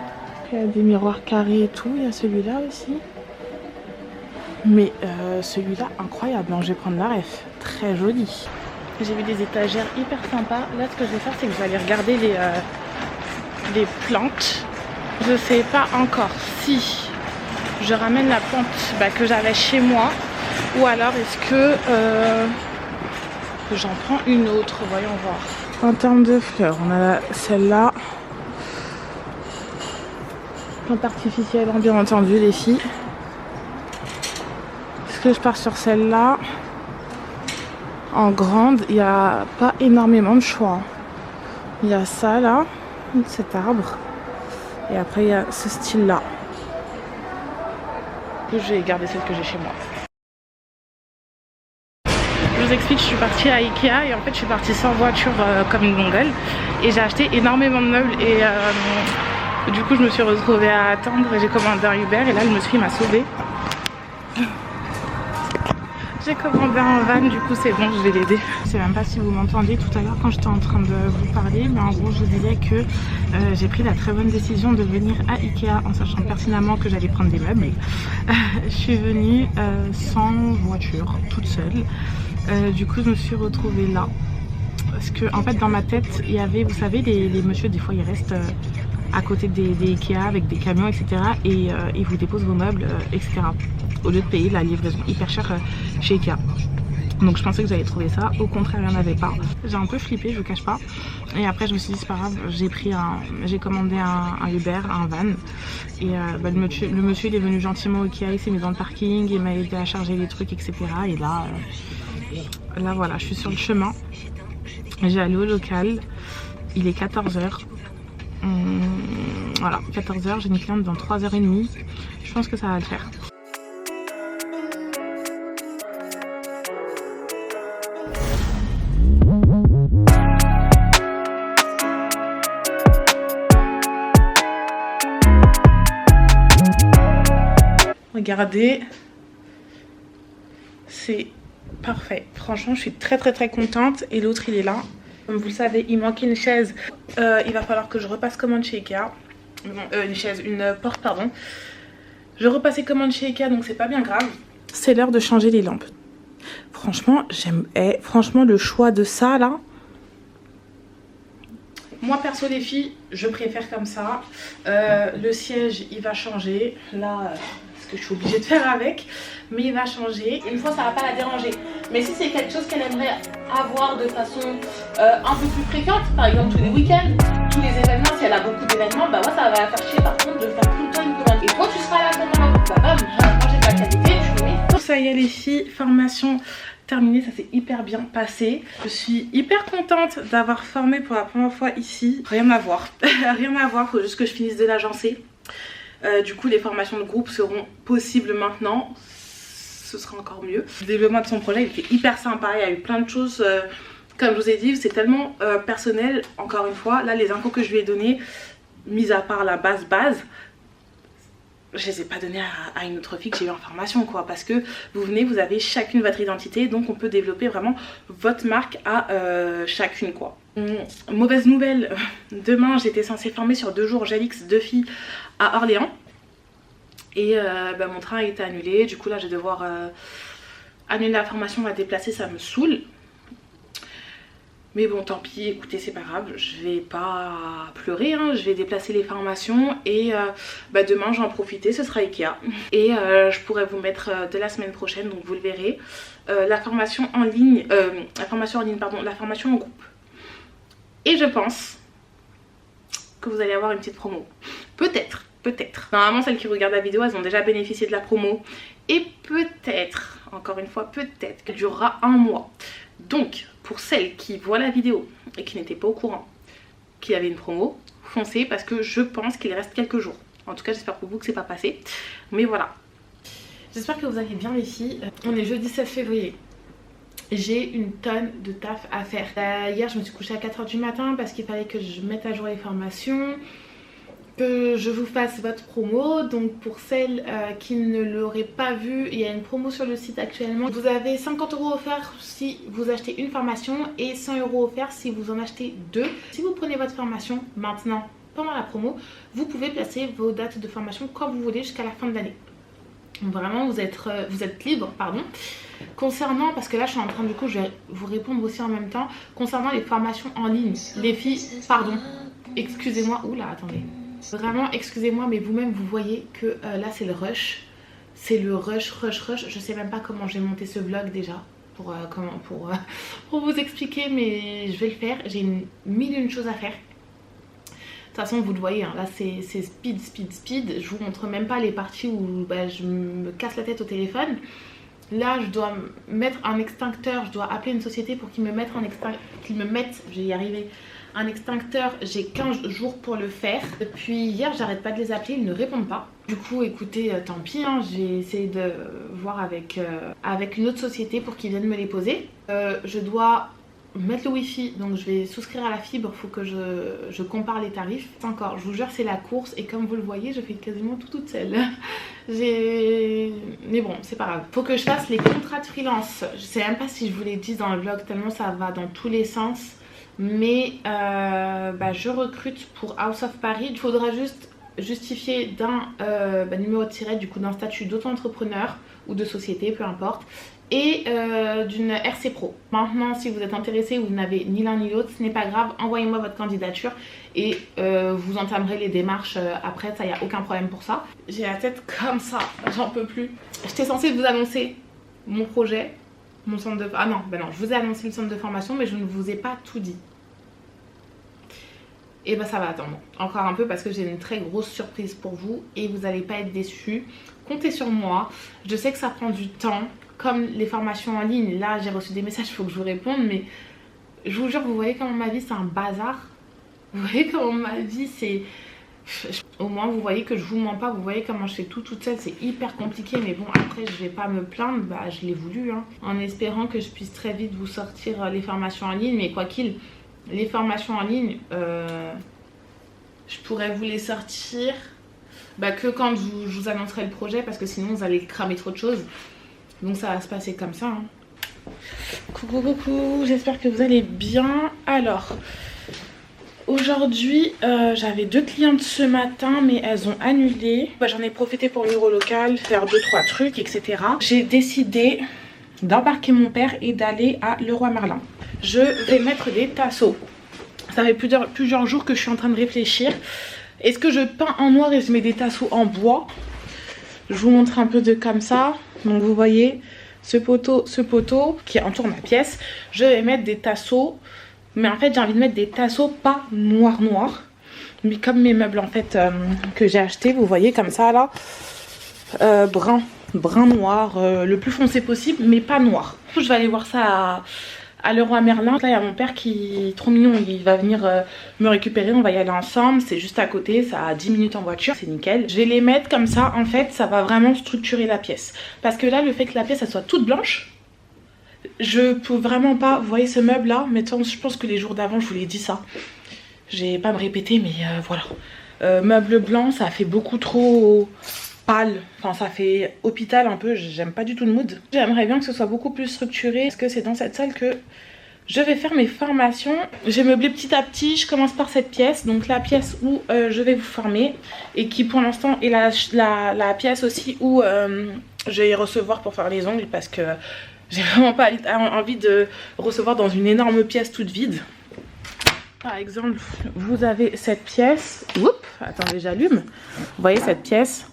[SPEAKER 1] Il y a des miroirs carrés et tout, il y a celui-là aussi. Mais celui-là, incroyable, hein. Je vais prendre la ref, très joli. J'ai vu des étagères hyper sympas. Là, ce que je vais faire, c'est que je vais aller regarder les plantes. Je sais pas encore si je ramène la plante que j'avais chez moi ou alors est-ce que j'en prends une autre, voyons voir. En termes de fleurs, on a celle-là. Plante artificielle, bien entendu, les filles. Est-ce que je pars sur celle-là? En grande, il n'y a pas énormément de choix. Il y a ça là, cet arbre. Et après, il y a ce style-là. Je vais garder celle que j'ai chez moi. Je vous explique, je suis partie à Ikea et en fait je suis partie sans voiture comme une mongole et j'ai acheté énormément de meubles et du coup je me suis retrouvée à attendre et j'ai commandé un Uber et là le monsieur m'a sauvée. J'ai commandé un van, du coup c'est bon, je vais l'aider. Je sais même pas si vous m'entendiez tout à l'heure quand j'étais en train de vous parler, mais en gros je disais que j'ai pris la très bonne décision de venir à Ikea en sachant pertinemment que j'allais prendre des meubles. Je suis venue sans voiture, toute seule. Du coup je me suis retrouvée là. Parce que en fait dans ma tête il y avait, vous savez, les messieurs des fois ils restent à côté des Ikea avec des camions etc. Et ils vous déposent vos meubles etc. Au lieu de payer la livraison hyper chère chez Ikea. Donc je pensais que j'allais trouver ça, au contraire il n'y en avait pas. J'ai un peu flippé, je vous cache pas. Et après je me suis dit c'est pas grave, j'ai commandé un Uber, un van. Et le monsieur il est venu gentiment au Ikea, il s'est mis dans le parking, il m'a aidé à charger les trucs etc. Et là voilà, je suis sur le chemin. J'ai allé au local, il est 14 h. Voilà, 14 h, j'ai une cliente dans 3 h 30. Je pense que ça va le faire. Regardez, c'est parfait. Franchement, je suis très contente. Et l'autre, il est là. Comme vous le savez, il manque une chaise. Il va falloir que je repasse commande chez Ikea. Une porte, pardon. Je repassais commande chez Ikea, donc c'est pas bien grave. C'est l'heure de changer les lampes. Franchement, j'aime. Franchement, le choix de ça là. Moi perso les filles, je préfère comme ça. Le siège, il va changer. Là. Que je suis obligée de faire avec, mais il va changer. Une fois ça va pas la déranger, mais si c'est quelque chose qu'elle aimerait avoir de façon un peu plus fréquente, par exemple tous les week-ends, tous les événements, si elle a beaucoup d'événements, bah moi ça va la faire chier par contre de faire tout le temps une commande. Et toi tu seras là pendant la bah bam, quand j'ai de la qualité, tu le mets. Ça y est les filles, formation terminée, ça s'est hyper bien passé. Je suis hyper contente d'avoir formé pour la première fois ici. Rien à voir, rien à voir, faut juste que je finisse de l'agencer. Du coup les formations de groupe seront possibles maintenant. ce sera encore mieux. Le développement de son projet il était hyper sympa, il y a eu plein de choses, comme je vous ai dit c'est tellement personnel. Encore une fois là les infos que je lui ai données, mis à part la base, je les ai pas données à une autre fille que j'ai eu en formation quoi, parce que vous venez, vous avez chacune votre identité, donc on peut développer vraiment votre marque à chacune quoi. Mauvaise nouvelle, demain j'étais censée former sur 2 jours Jalix 2 filles à Orléans et mon train a été annulé, du coup là je vais devoir annuler la formation, la déplacer, ça me saoule. Mais bon tant pis, écoutez c'est pas grave, je vais pas pleurer, hein. Je vais déplacer les formations et demain j'en profiter, ce sera Ikea. Et je pourrais vous mettre dès la semaine prochaine, donc vous le verrez, la formation en ligne, la formation en groupe. Et je pense que vous allez avoir une petite promo, peut-être. Normalement celles qui regardent la vidéo elles ont déjà bénéficié de la promo et peut-être, encore une fois peut-être, qu'elle durera 1 mois. Donc pour celles qui voient la vidéo et qui n'étaient pas au courant qu'il y avait une promo, foncez parce que je pense qu'il reste quelques jours. En tout cas j'espère pour vous que c'est pas passé, mais voilà. J'espère que vous allez bien les filles. On est jeudi 16 février. J'ai une tonne de taf à faire. Hier je me suis couchée à 4 h du matin parce qu'il fallait que je mette à jour les formations, que je vous fasse votre promo. Donc pour celles qui ne l'auraient pas vu, il y a une promo sur le site actuellement. Vous avez 50 € offerts si vous achetez une formation et 100 € offerts si vous en achetez 2. Si vous prenez votre formation maintenant pendant la promo, vous pouvez placer vos dates de formation quand vous voulez jusqu'à la fin de l'année. Vraiment vous êtes libre, pardon. Concernant, parce que là je suis en train, du coup je vais vous répondre aussi en même temps, concernant les formations en ligne, les filles, pardon, excusez-moi, oula attendez, vraiment excusez-moi mais vous-même vous voyez que là c'est le rush, je sais même pas comment j'ai monté ce vlog déjà pour vous expliquer, mais je vais le faire, j'ai mille et une choses à faire. De toute façon vous le voyez, hein, là c'est speed, je vous montre même pas les parties où je me casse la tête au téléphone. Là je dois mettre un extincteur, je dois appeler une société pour qu'ils me mettent je vais y arriver, un extincteur. J'ai 15 jours pour le faire. Depuis hier j'arrête pas de les appeler, ils ne répondent pas. Du coup écoutez, tant pis, hein, j'ai essayé de voir avec une autre société pour qu'ils viennent me les poser. Je dois mettre le wifi, donc je vais souscrire à la fibre, faut que je compare les tarifs. Encore, je vous jure c'est la course et comme vous le voyez je fais quasiment tout toute seule. Mais bon c'est pas grave. Faut que je fasse les contrats de freelance. Je sais même pas si je vous l'ai dit dans le vlog tellement ça va dans tous les sens. Mais je recrute pour House of Paris. Il faudra juste justifier d'un numéro de tirette, du coup d'un statut d'auto-entrepreneur ou de société, peu importe, et d'une RC Pro. Maintenant si vous êtes intéressé ou vous n'avez ni l'un ni l'autre, ce n'est pas grave, envoyez-moi votre candidature et vous entamerez les démarches après, ça y a aucun problème pour ça. J'ai la tête comme ça, j'en peux plus. J'étais censée vous annoncer mon projet, mon centre de... Ah non, je vous ai annoncé le centre de formation mais je ne vous ai pas tout dit. Et ça va attendre encore un peu parce que j'ai une très grosse surprise pour vous et vous n'allez pas être déçus. Comptez sur moi, je sais que ça prend du temps. Comme les formations en ligne, là j'ai reçu des messages, il faut que je vous réponde, mais je vous jure, vous voyez comment ma vie c'est un bazar. Vous voyez comment ma vie c'est... Au moins vous voyez que je vous mens pas, vous voyez comment je fais tout toute seule, c'est hyper compliqué, mais bon après je vais pas me plaindre, je l'ai voulu, hein, en espérant que je puisse très vite vous sortir les formations en ligne. Mais quoi qu'il, les formations en ligne, je pourrais vous les sortir que quand je vous annoncerai le projet, parce que sinon vous allez cramer trop de choses. Donc ça va se passer comme ça, hein. Coucou, j'espère que vous allez bien. Alors, aujourd'hui, j'avais 2 clientes ce matin, mais elles ont annulé. J'en ai profité pour venir au local, faire 2-3 trucs, etc. J'ai décidé d'embarquer mon père et d'aller à Leroy Merlin. Je vais mettre des tasseaux. Ça fait plusieurs jours que je suis en train de réfléchir. Est-ce que je peins en noir et je mets des tasseaux en bois? Je vous montre un peu de comme ça. Donc vous voyez ce poteau qui entoure ma pièce. Je vais mettre des tasseaux. Mais en fait j'ai envie de mettre des tasseaux pas noir, mais comme mes meubles en fait que j'ai acheté. Vous voyez comme ça là. Brun noir, le plus foncé possible mais pas noir. Je vais aller voir ça à Leroy Merlin. Là il y a mon père qui est trop mignon, il va venir me récupérer, on va y aller ensemble, c'est juste à côté, ça a 10 minutes en voiture, c'est nickel. Je vais les mettre comme ça, en fait ça va vraiment structurer la pièce. Parce que là le fait que la pièce elle soit toute blanche, je peux vraiment pas, vous voyez ce meuble là, mais je pense que les jours d'avant je vous l'ai dit ça. J'ai pas à me répéter mais voilà. Meuble blanc ça fait beaucoup trop pâle, enfin ça fait hôpital un peu, j'aime pas du tout le mood. J'aimerais bien que ce soit beaucoup plus structuré parce que c'est dans cette salle que je vais faire mes formations. J'ai meublé petit à petit, je commence par cette pièce, donc la pièce où je vais vous former et qui pour l'instant est la pièce aussi où je vais recevoir pour faire les ongles parce que j'ai vraiment pas envie de recevoir dans une énorme pièce toute vide. Par exemple, vous avez cette pièce, oups, attendez j'allume, vous voyez cette pièce.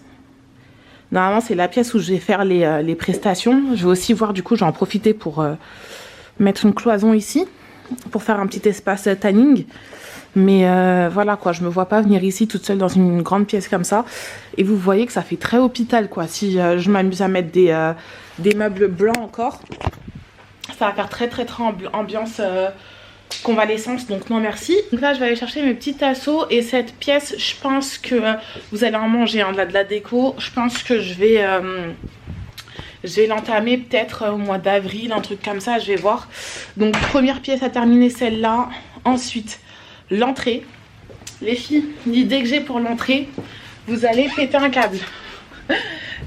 [SPEAKER 1] Normalement c'est la pièce où je vais faire les prestations. Je vais aussi voir, du coup je vais en profiter pour mettre une cloison ici. Pour faire un petit espace tanning. Mais voilà quoi, je me vois pas venir ici toute seule dans une grande pièce comme ça. Et vous voyez que ça fait très hôpital quoi. Si je m'amuse à mettre des meubles blancs encore, ça va faire très ambiance convalescence, donc non merci. Donc là je vais aller chercher mes petits tasseaux et cette pièce je pense que vous allez en manger hein, de la déco. Je pense que je vais l'entamer peut-être au mois d'avril, un truc comme ça, je vais voir. Donc première pièce à terminer celle-là. Ensuite l'entrée. Les filles, l'idée que j'ai pour l'entrée, vous allez péter un câble.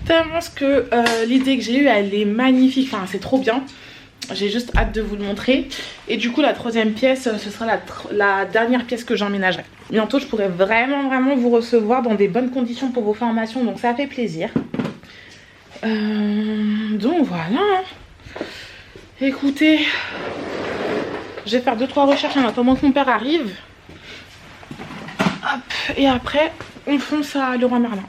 [SPEAKER 1] Tellement que l'idée que j'ai eue elle est magnifique, enfin c'est trop bien. J'ai juste hâte de vous le montrer. Et du coup la troisième pièce ce sera la dernière pièce que j'emménagerai. Bientôt je pourrai vraiment vous recevoir dans des bonnes conditions pour vos formations. Donc ça fait plaisir. Donc voilà. Écoutez, je vais faire 2-3 recherches en attendant que mon père arrive. Hop, et après on fonce à Leroy Merlin.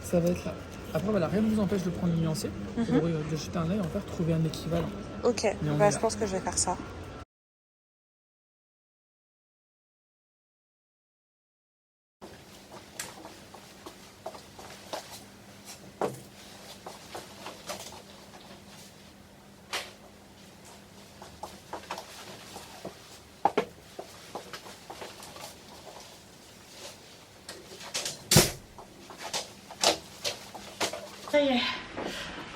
[SPEAKER 2] Ça va être là. Après, voilà, rien ne vous empêche de prendre une nuancée, de jeter un œil, en faire trouver un équivalent.
[SPEAKER 1] Ok, bah, je pense que je vais faire ça. Ça y est,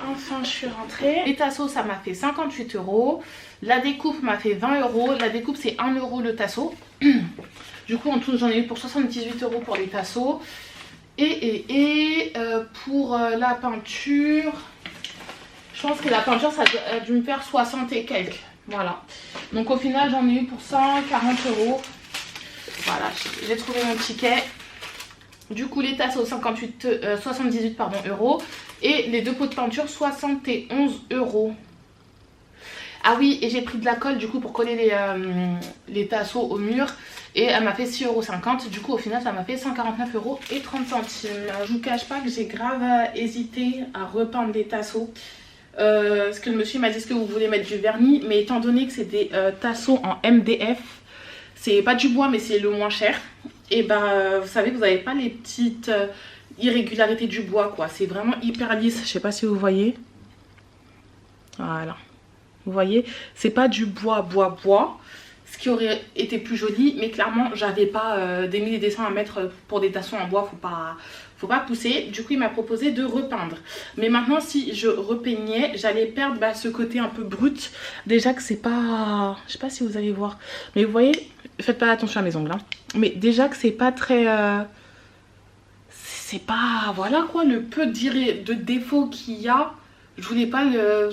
[SPEAKER 1] enfin je suis rentrée. Les tasseaux ça m'a fait 58 €. La découpe m'a fait 20 €. La découpe c'est 1 € le tasseau. Du coup en tout j'en ai eu pour 78 € pour les tasseaux. Et pour la peinture, je pense que la peinture ça a dû me faire 60 et quelques. Voilà. Donc au final j'en ai eu pour 140 €. Voilà, j'ai trouvé mon ticket. Du coup les tasseaux 78 euros et les deux pots de peinture 71 €. Ah oui, et j'ai pris de la colle du coup pour coller les tasseaux au mur et elle m'a fait 6,50 €. Du coup au final ça m'a fait 149,30 €. Je vous cache pas que j'ai grave hésité à repeindre les tasseaux. Parce que le monsieur m'a dit est-ce que vous voulez mettre du vernis, mais étant donné que c'est des tasseaux en MDF, c'est pas du bois mais c'est le moins cher. Et ben vous savez, vous n'avez pas les petites irrégularités du bois quoi. C'est vraiment hyper lisse. Je sais pas si vous voyez. Voilà. Vous voyez, c'est pas du bois. Ce qui aurait été plus joli. Mais clairement, j'avais pas des milliers de dessins à mettre pour des tasseaux en bois. Faut pas pousser. Du coup, il m'a proposé de repeindre. Mais maintenant, si je repeignais, j'allais perdre ce côté un peu brut. Déjà que c'est pas... Je sais pas si vous allez voir. Mais vous voyez, faites pas attention à mes ongles. Hein. Mais déjà que c'est pas très... c'est pas... Voilà quoi, le peu de défauts qu'il y a. Je voulais pas le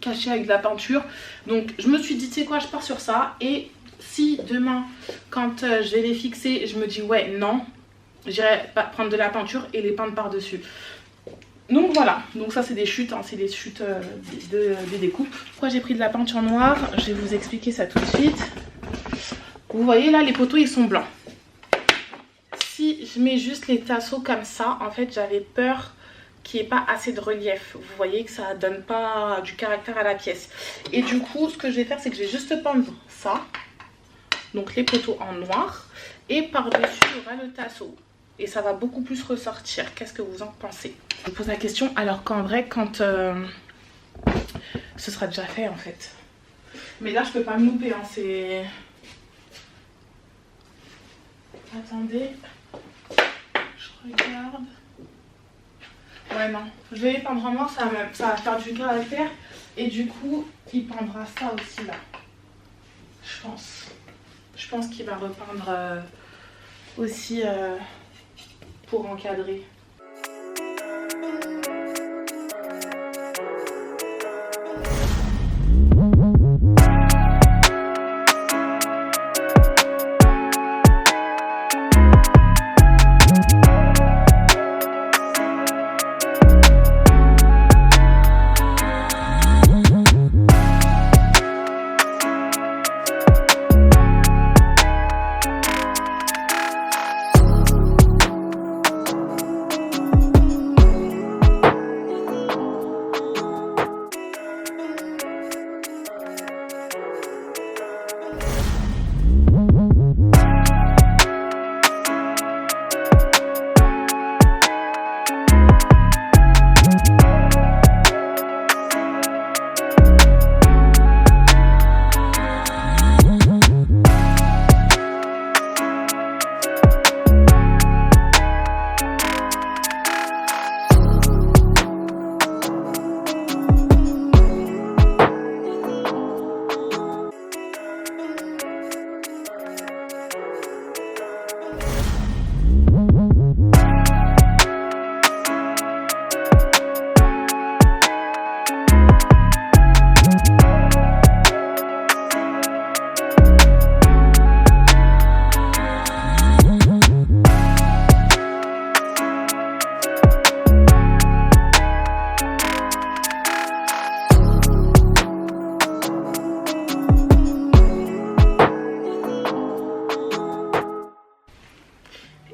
[SPEAKER 1] cacher avec de la peinture. Donc je me suis dit, tu sais quoi, je pars sur ça. Et si demain, quand je vais les fixer, je me dis ouais, non, j'irai prendre de la peinture et les peindre par-dessus. Donc voilà, donc ça c'est des chutes, hein, c'est des chutes des découpes. Pourquoi j'ai pris de la peinture noire? Je vais vous expliquer ça tout de suite. Vous voyez là, les poteaux ils sont blancs. Si je mets juste les tasseaux comme ça, en fait j'avais peur qu'il n'y ait pas assez de relief. Vous voyez que ça donne pas du caractère à la pièce. Et du coup ce que je vais faire c'est que je vais juste peindre ça. Donc les poteaux en noir. Et par-dessus, il y aura le tasseau. Et ça va beaucoup plus ressortir. Qu'est-ce que vous en pensez? Je pose la question alors qu'en vrai, quand ce sera déjà fait en fait. Mais là, je peux pas me louper. Hein, c'est... Attendez. Je regarde. Ouais, non. Je vais les peindre en noir. Ça va faire du caractère. Et du coup, il peindra ça aussi là. Je pense. Je pense qu'il va repeindre aussi pour encadrer.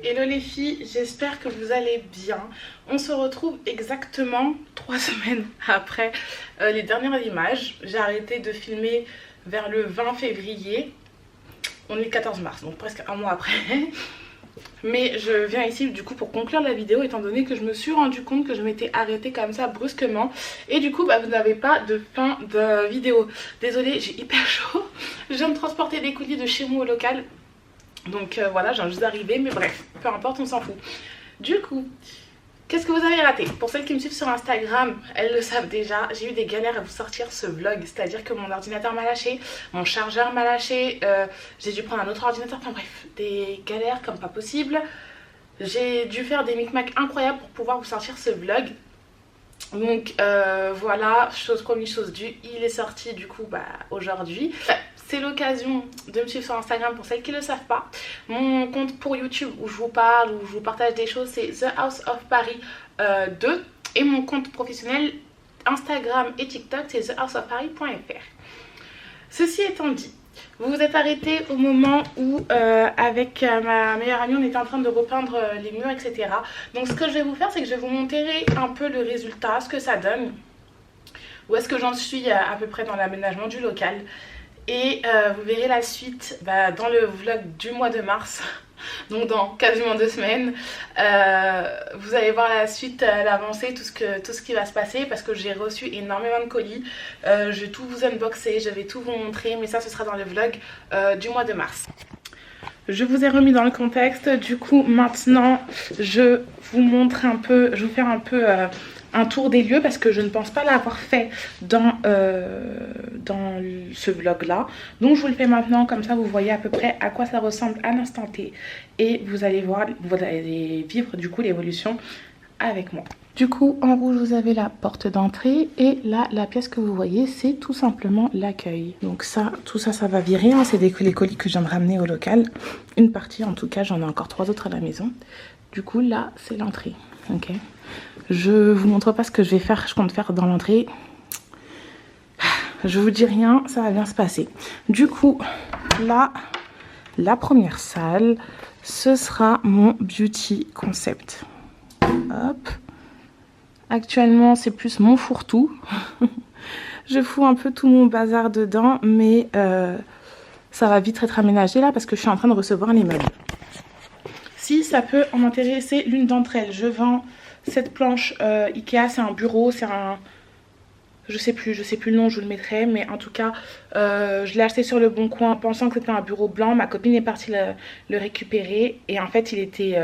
[SPEAKER 1] Hello les filles, j'espère que vous allez bien. On se retrouve exactement 3 semaines après les dernières images. J'ai arrêté de filmer vers le 20 février. On est le 14 mars, donc presque un mois après. Mais je viens ici du coup pour conclure la vidéo étant donné que je me suis rendu compte que je m'étais arrêtée comme ça brusquement. Et du coup vous n'avez pas de fin de vidéo. Désolée, j'ai hyper chaud. Je viens de transporter des colis de chez moi au local. Donc voilà, j'ai juste d'arriver, mais bref, peu importe, on s'en fout. Du coup, qu'est-ce que vous avez raté? Pour celles qui me suivent sur Instagram, elles le savent déjà, j'ai eu des galères à vous sortir ce vlog. C'est-à-dire que mon ordinateur m'a lâché, mon chargeur m'a lâché, j'ai dû prendre un autre ordinateur, enfin bref, des galères comme pas possible. J'ai dû faire des micmacs incroyables pour pouvoir vous sortir ce vlog. Donc voilà, chose promise, chose due, il est sorti du coup aujourd'hui. C'est l'occasion de me suivre sur Instagram pour celles qui ne le savent pas. Mon compte pour YouTube où je vous parle, où je vous partage des choses, c'est The House of Paris 2. Et mon compte professionnel Instagram et TikTok, c'est thehouseofparis.fr. Ceci étant dit, vous vous êtes arrêté au moment où avec ma meilleure amie on était en train de repeindre les murs, etc. Donc ce que je vais vous faire, c'est que je vais vous montrer un peu le résultat, ce que ça donne. Où est-ce que j'en suis à peu près dans l'aménagement du local. Et vous verrez la suite dans le vlog du mois de mars, donc dans quasiment 2 semaines. Vous allez voir la suite, l'avancée, tout ce qui va se passer parce que j'ai reçu énormément de colis. Je vais tout vous unboxer, je vais tout vous montrer, mais ça ce sera dans le vlog du mois de mars. Je vous ai remis dans le contexte, du coup maintenant je vous montre un peu, je vais vous faire un peu un tour des lieux parce que je ne pense pas l'avoir fait dans ce vlog là. Donc je vous le fais maintenant, comme ça vous voyez à peu près à quoi ça ressemble à l'instant T. Et vous allez voir, vous allez vivre du coup l'évolution avec moi. Du coup en rouge vous avez la porte d'entrée et là la pièce que vous voyez c'est tout simplement l'accueil. Donc ça, tout ça, ça va virer, hein. C'est les colis que je viens de ramener au local. Une partie en tout cas, j'en ai encore 3 autres à la maison. Du coup là c'est l'entrée, ok. Je vous montre pas ce que je compte faire dans l'entrée. Je vous dis rien, ça va bien se passer. Du coup, là, la première salle, ce sera mon beauty concept. Hop. Actuellement, c'est plus mon fourre-tout. Je fous un peu tout mon bazar dedans, mais ça va vite être aménagé là parce que je suis en train de recevoir les meubles. Si ça peut en intéresser l'une d'entre elles, je vends cette planche Ikea, c'est un bureau, c'est un... je sais plus le nom, je vous le mettrai, mais en tout cas, je l'ai acheté sur le Bon Coin pensant que c'était un bureau blanc. Ma copine est partie le récupérer et en fait, il était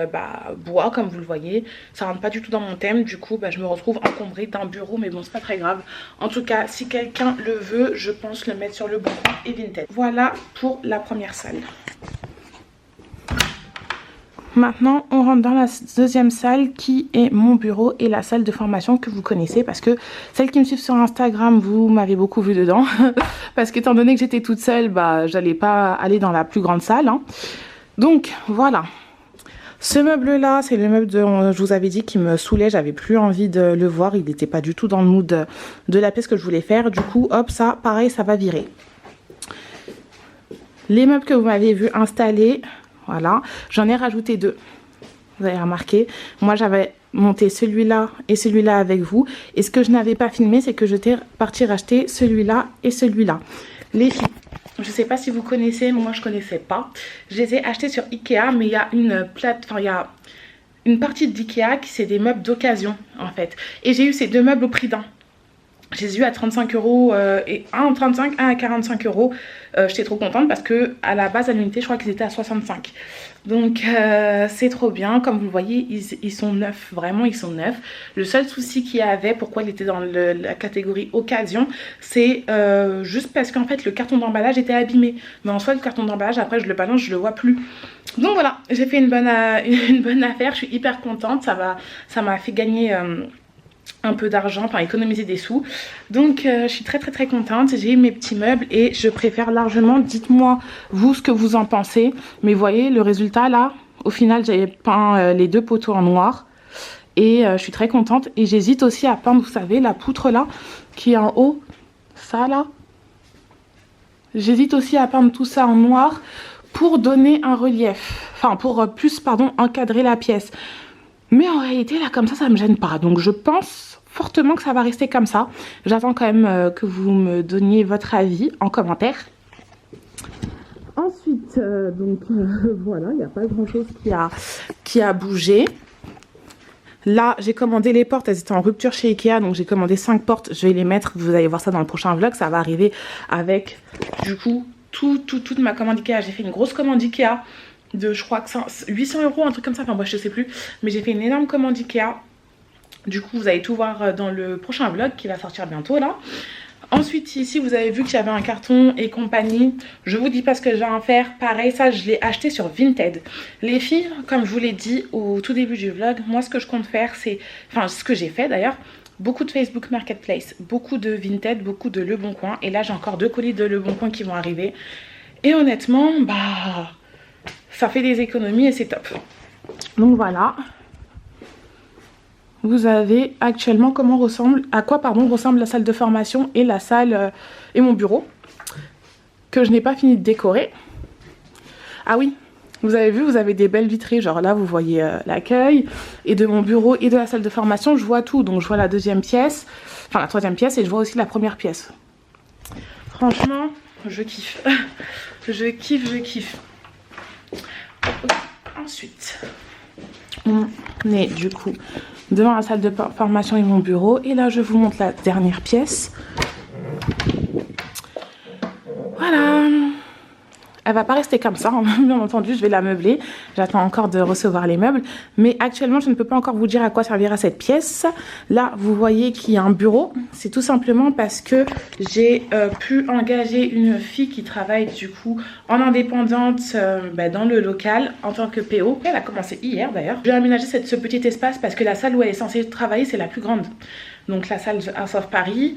[SPEAKER 1] bois, comme vous le voyez. Ça rentre pas du tout dans mon thème, du coup, je me retrouve encombrée d'un bureau, mais bon, c'est pas très grave. En tout cas, si quelqu'un le veut, je pense le mettre sur le Bon Coin et Vinted. Voilà pour la première salle. Maintenant, on rentre dans la deuxième salle qui est mon bureau et la salle de formation que vous connaissez parce que celles qui me suivent sur Instagram, vous m'avez beaucoup vu dedans. Parce qu'étant donné que j'étais toute seule, j'allais pas aller dans la plus grande salle. Hein. Donc, voilà. Ce meuble-là, c'est le meuble dont je vous avais dit qui me saoulait. J'avais plus envie de le voir. Il n'était pas du tout dans le mood de la pièce que je voulais faire. Du coup, hop, ça, pareil, ça va virer. Les meubles que vous m'avez vu installer... Voilà, j'en ai rajouté 2. Vous avez remarqué, moi j'avais monté celui-là et celui-là avec vous. Et ce que je n'avais pas filmé, c'est que j'étais partie racheter celui-là et celui-là. Les filles, je ne sais pas si vous connaissez, mais moi je ne connaissais pas. Je les ai achetés sur Ikea, mais il y a il y a une partie d'Ikea qui c'est des meubles d'occasion en fait. Et j'ai eu ces 2 meubles au prix d'un. Je les ai eu à 35 € et un à 35, un à 45 €. J'étais trop contente parce que à la base à l'unité, je crois qu'ils étaient à 65. Donc c'est trop bien. Comme vous le voyez, ils sont neufs. Vraiment, ils sont neufs. Le seul souci qu'il y avait, pourquoi il était dans la catégorie occasion, c'est juste parce qu'en fait le carton d'emballage était abîmé. Mais en soi, le carton d'emballage, après je le balance, je le vois plus. Donc voilà, j'ai fait une bonne affaire. Je suis hyper contente. Ça m'a fait gagner... un peu d'argent, enfin économiser des sous. Donc je suis très contente. J'ai eu mes petits meubles et je préfère largement. Dites-moi vous ce que vous en pensez. Mais vous voyez le résultat là, au final j'ai peint les 2 poteaux en noir. Et je suis très contente. Et j'hésite aussi à peindre, vous savez, la poutre là, qui est en haut. Ça là. J'hésite aussi à peindre tout ça en noir pour donner un relief. Enfin pour plus, pardon, encadrer la pièce. Mais en réalité, là, comme ça me gêne pas. Donc, je pense fortement que ça va rester comme ça. J'attends quand même que vous me donniez votre avis en commentaire. Ensuite, voilà, il n'y a pas grand-chose qui a bougé. Là, j'ai commandé les portes. Elles étaient en rupture chez Ikea. Donc, j'ai commandé 5 portes. Je vais les mettre. Vous allez voir ça dans le prochain vlog. Ça va arriver avec, du coup, toute ma commande Ikea. J'ai fait une grosse commande Ikea. De je crois que 800 €, un truc comme ça, enfin moi je sais plus, mais j'ai fait une énorme commande Ikea. Du coup vous allez tout voir dans le prochain vlog qui va sortir bientôt là. Ensuite ici vous avez vu que j'avais un carton et compagnie. Je vous dis pas ce que je vais en faire. Pareil, ça je l'ai acheté sur Vinted. Les filles, comme je vous l'ai dit au tout début du vlog, moi ce que je compte faire c'est, enfin ce que j'ai fait d'ailleurs, beaucoup de Facebook Marketplace, beaucoup de Vinted, beaucoup de Le Bon Coin. Et là j'ai encore 2 colis de Le Bon Coin qui vont arriver. Et honnêtement, ça fait des économies et c'est top. Donc voilà. Vous avez actuellement à quoi ressemble la salle de formation et la salle et mon bureau. Que je n'ai pas fini de décorer. Ah oui, vous avez vu, vous avez des belles vitrées. Genre là, vous voyez l'accueil. Et de mon bureau et de la salle de formation, je vois tout. Donc je vois la 2e pièce, enfin la 3e pièce et je vois aussi la 1re pièce. Franchement, je kiffe. je kiffe. Ensuite, on est du coup devant la salle de formation et mon bureau. Et là, je vous montre la dernière pièce. Voilà. Elle va pas rester comme ça, hein. Bien entendu, je vais la meubler. J'attends encore de recevoir les meubles. Mais actuellement, je ne peux pas encore vous dire à quoi servira cette pièce. Là, vous voyez qu'il y a un bureau. C'est tout simplement parce que j'ai pu engager une fille qui travaille du coup en indépendante dans le local en tant que PO. Elle a commencé hier d'ailleurs. J'ai aménagé ce petit espace parce que la salle où elle est censée travailler, c'est la plus grande. Donc la salle House of Paris.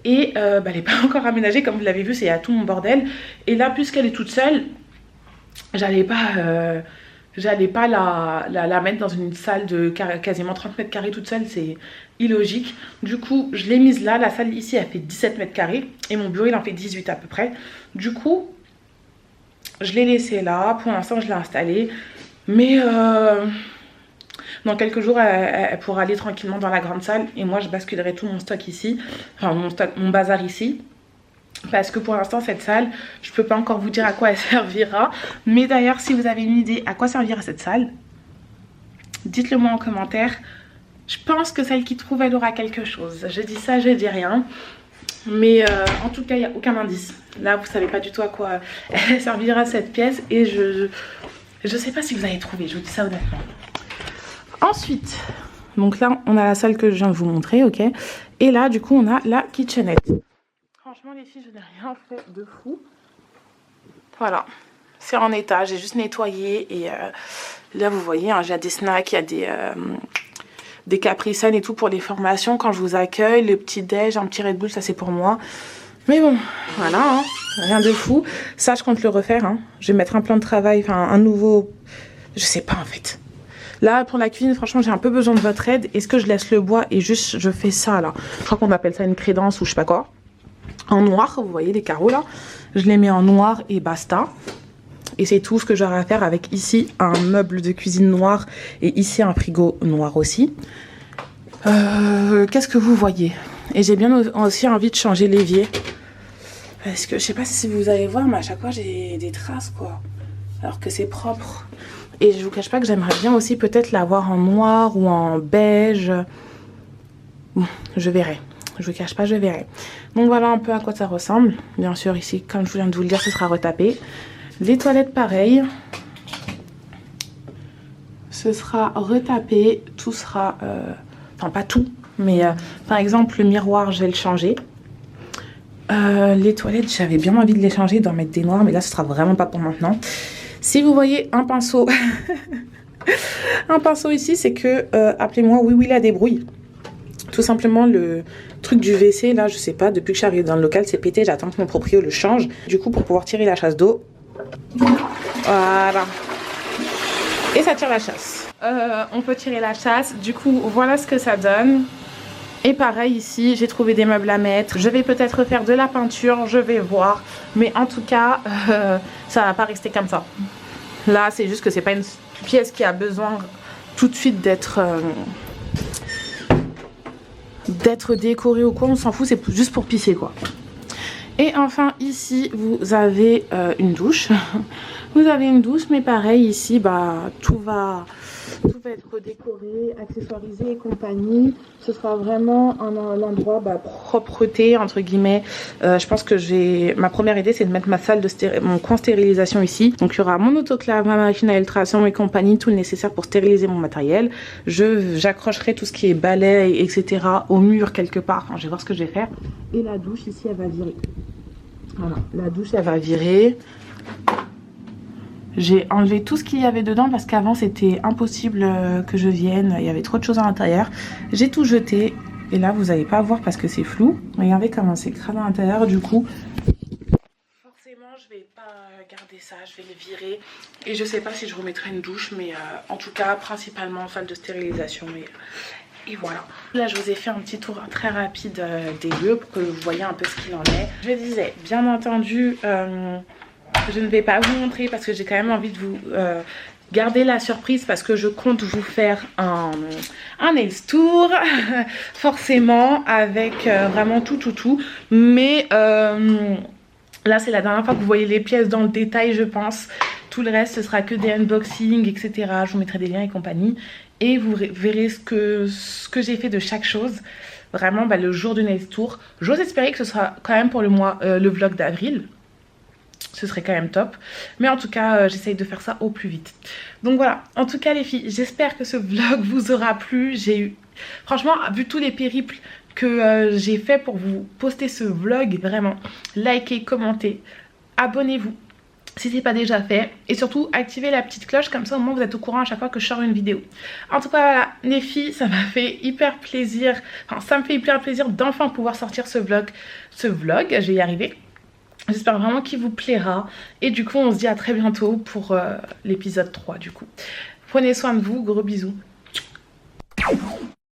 [SPEAKER 1] Et elle n'est pas encore aménagée, comme vous l'avez vu, c'est à tout mon bordel. Et là, puisqu'elle est toute seule, j'allais pas la mettre dans une salle de quasiment 30 mètres carrés toute seule, c'est illogique. Du coup, je l'ai mise là. La salle ici, elle fait 17 mètres carrés et mon bureau, il en fait 18 à peu près. Du coup, je l'ai laissé là. Pour l'instant, je l'ai installé. Mais dans quelques jours, elle pourra aller tranquillement dans la grande salle. Et moi, je basculerai tout mon stock ici. Enfin, mon bazar ici. parce que pour l'instant cette salle je peux pas encore vous dire à quoi elle servira. Mais d'ailleurs si vous avez une idée à quoi servira cette salle, dites-le moi en commentaire. Je pense que celle qui trouve elle aura quelque chose. Je dis ça, je dis rien. Mais en tout cas il n'y a aucun indice. Là vous savez pas du tout à quoi elle servira cette pièce. Et je sais pas si vous avez trouvé, je vous dis ça honnêtement. Ensuite, donc là on a la salle que je viens de vous montrer, ok. Et là du coup on a la kitchenette. Franchement les filles, je n'ai rien fait de fou. Voilà, c'est en état, j'ai juste nettoyé. Et là vous voyez, hein, j'ai des snacks, il y a des Capri Sun et tout pour les formations quand je vous accueille. Le petit déj, un petit Red Bull, ça c'est pour moi. Mais bon, voilà, hein, rien de fou. Ça je compte le refaire, hein. Je vais mettre un plan de travail, enfin un nouveau... Je sais pas en fait. Là pour la cuisine franchement j'ai un peu besoin de votre aide. Est-ce que je laisse le bois et juste je fais ça là? Je crois qu'on appelle ça une crédence ou je sais pas quoi. En noir, vous voyez les carreaux là. Je les mets en noir et basta. Et c'est tout ce que j'aurai à faire avec ici un meuble de cuisine noir et ici un frigo noir aussi. Qu'est-ce que vous voyez? Et j'ai bien aussi envie de changer l'évier. Parce que je sais pas si vous allez voir, mais à chaque fois j'ai des traces quoi. Alors que c'est propre. Et je vous cache pas que j'aimerais bien aussi peut-être l'avoir en noir ou en beige. Bon, je verrai. Je vous cache pas, je verrai. Donc voilà un peu à quoi ça ressemble. Bien sûr ici, comme je viens de vous le dire, ce sera retapé. Les toilettes pareil. Ce sera retapé. Tout sera... Enfin pas tout. Mais par exemple le miroir je vais le changer. Les toilettes j'avais bien envie de les changer, d'en mettre des noirs. Mais là ce sera vraiment pas pour maintenant. Si vous voyez un pinceau... un pinceau ici c'est que... appelez-moi oui la débrouille. Tout simplement le truc du WC là je sais pas. Depuis que je suis arrivée dans le local c'est pété. J'attends que mon proprio le change. Du coup pour pouvoir tirer la chasse d'eau. Voilà. Et ça tire la chasse. On peut tirer la chasse. Du coup voilà ce que ça donne. Et pareil ici j'ai trouvé des meubles à mettre. Je vais peut-être refaire de la peinture. Je vais voir. Mais en tout cas ça va pas rester comme ça. Là c'est juste que c'est pas une pièce qui a besoin tout de suite d'être décorée ou quoi. On s'en fout, c'est juste pour pisser quoi. Et enfin ici vous avez une douche. Vous avez une douche mais pareil ici bah tout va être décoré, accessoirisé et compagnie. Ce sera vraiment un endroit propreté entre guillemets. Je pense que ma première idée c'est de mettre ma salle de mon coin stérilisation ici. Donc il y aura mon autoclave, ma machine à ultrasons et compagnie, tout le nécessaire pour stériliser mon matériel. J'accrocherai tout ce qui est balai etc au mur quelque part. Enfin, je vais voir ce que je vais faire. Et la douche ici elle va virer. Voilà, la douche elle va virer. J'ai enlevé tout ce qu'il y avait dedans parce qu'avant c'était impossible que je vienne. Il y avait trop de choses à l'intérieur. J'ai tout jeté. Et là vous n'allez pas voir parce que c'est flou. Regardez comment c'est crade à l'intérieur. Du coup, forcément je vais pas garder ça. Je vais le virer. Et je sais pas si je remettrai une douche. Mais en tout cas principalement salle de stérilisation. Et voilà. Là je vous ai fait un petit tour très rapide des lieux pour que vous voyez un peu ce qu'il en est. Je disais bien entendu... je ne vais pas vous montrer parce que j'ai quand même envie de vous garder la surprise parce que je compte vous faire un nails tour forcément avec vraiment tout. Mais là c'est la dernière fois que vous voyez les pièces dans le détail je pense. Tout le reste ce sera que des unboxings etc. Je vous mettrai des liens et compagnie. Et vous verrez ce que j'ai fait de chaque chose. Vraiment le jour du nails tour. J'ose espérer que ce sera quand même pour le vlog d'avril. Ce serait quand même top. Mais en tout cas, j'essaye de faire ça au plus vite. Donc voilà. En tout cas, les filles, j'espère que ce vlog vous aura plu. Franchement, vu tous les périples que j'ai fait pour vous poster ce vlog, vraiment, likez, commentez, abonnez-vous si ce n'est pas déjà fait. Et surtout, activez la petite cloche. Comme ça, au moins, vous êtes au courant à chaque fois que je sors une vidéo. En tout cas, voilà, les filles, ça m'a fait hyper plaisir. Enfin, ça me fait hyper plaisir d'enfin pouvoir sortir ce vlog. Je vais y arriver. J'espère vraiment qu'il vous plaira. Et du coup, on se dit à très bientôt pour l'épisode 3 du coup. Prenez soin de vous, gros bisous.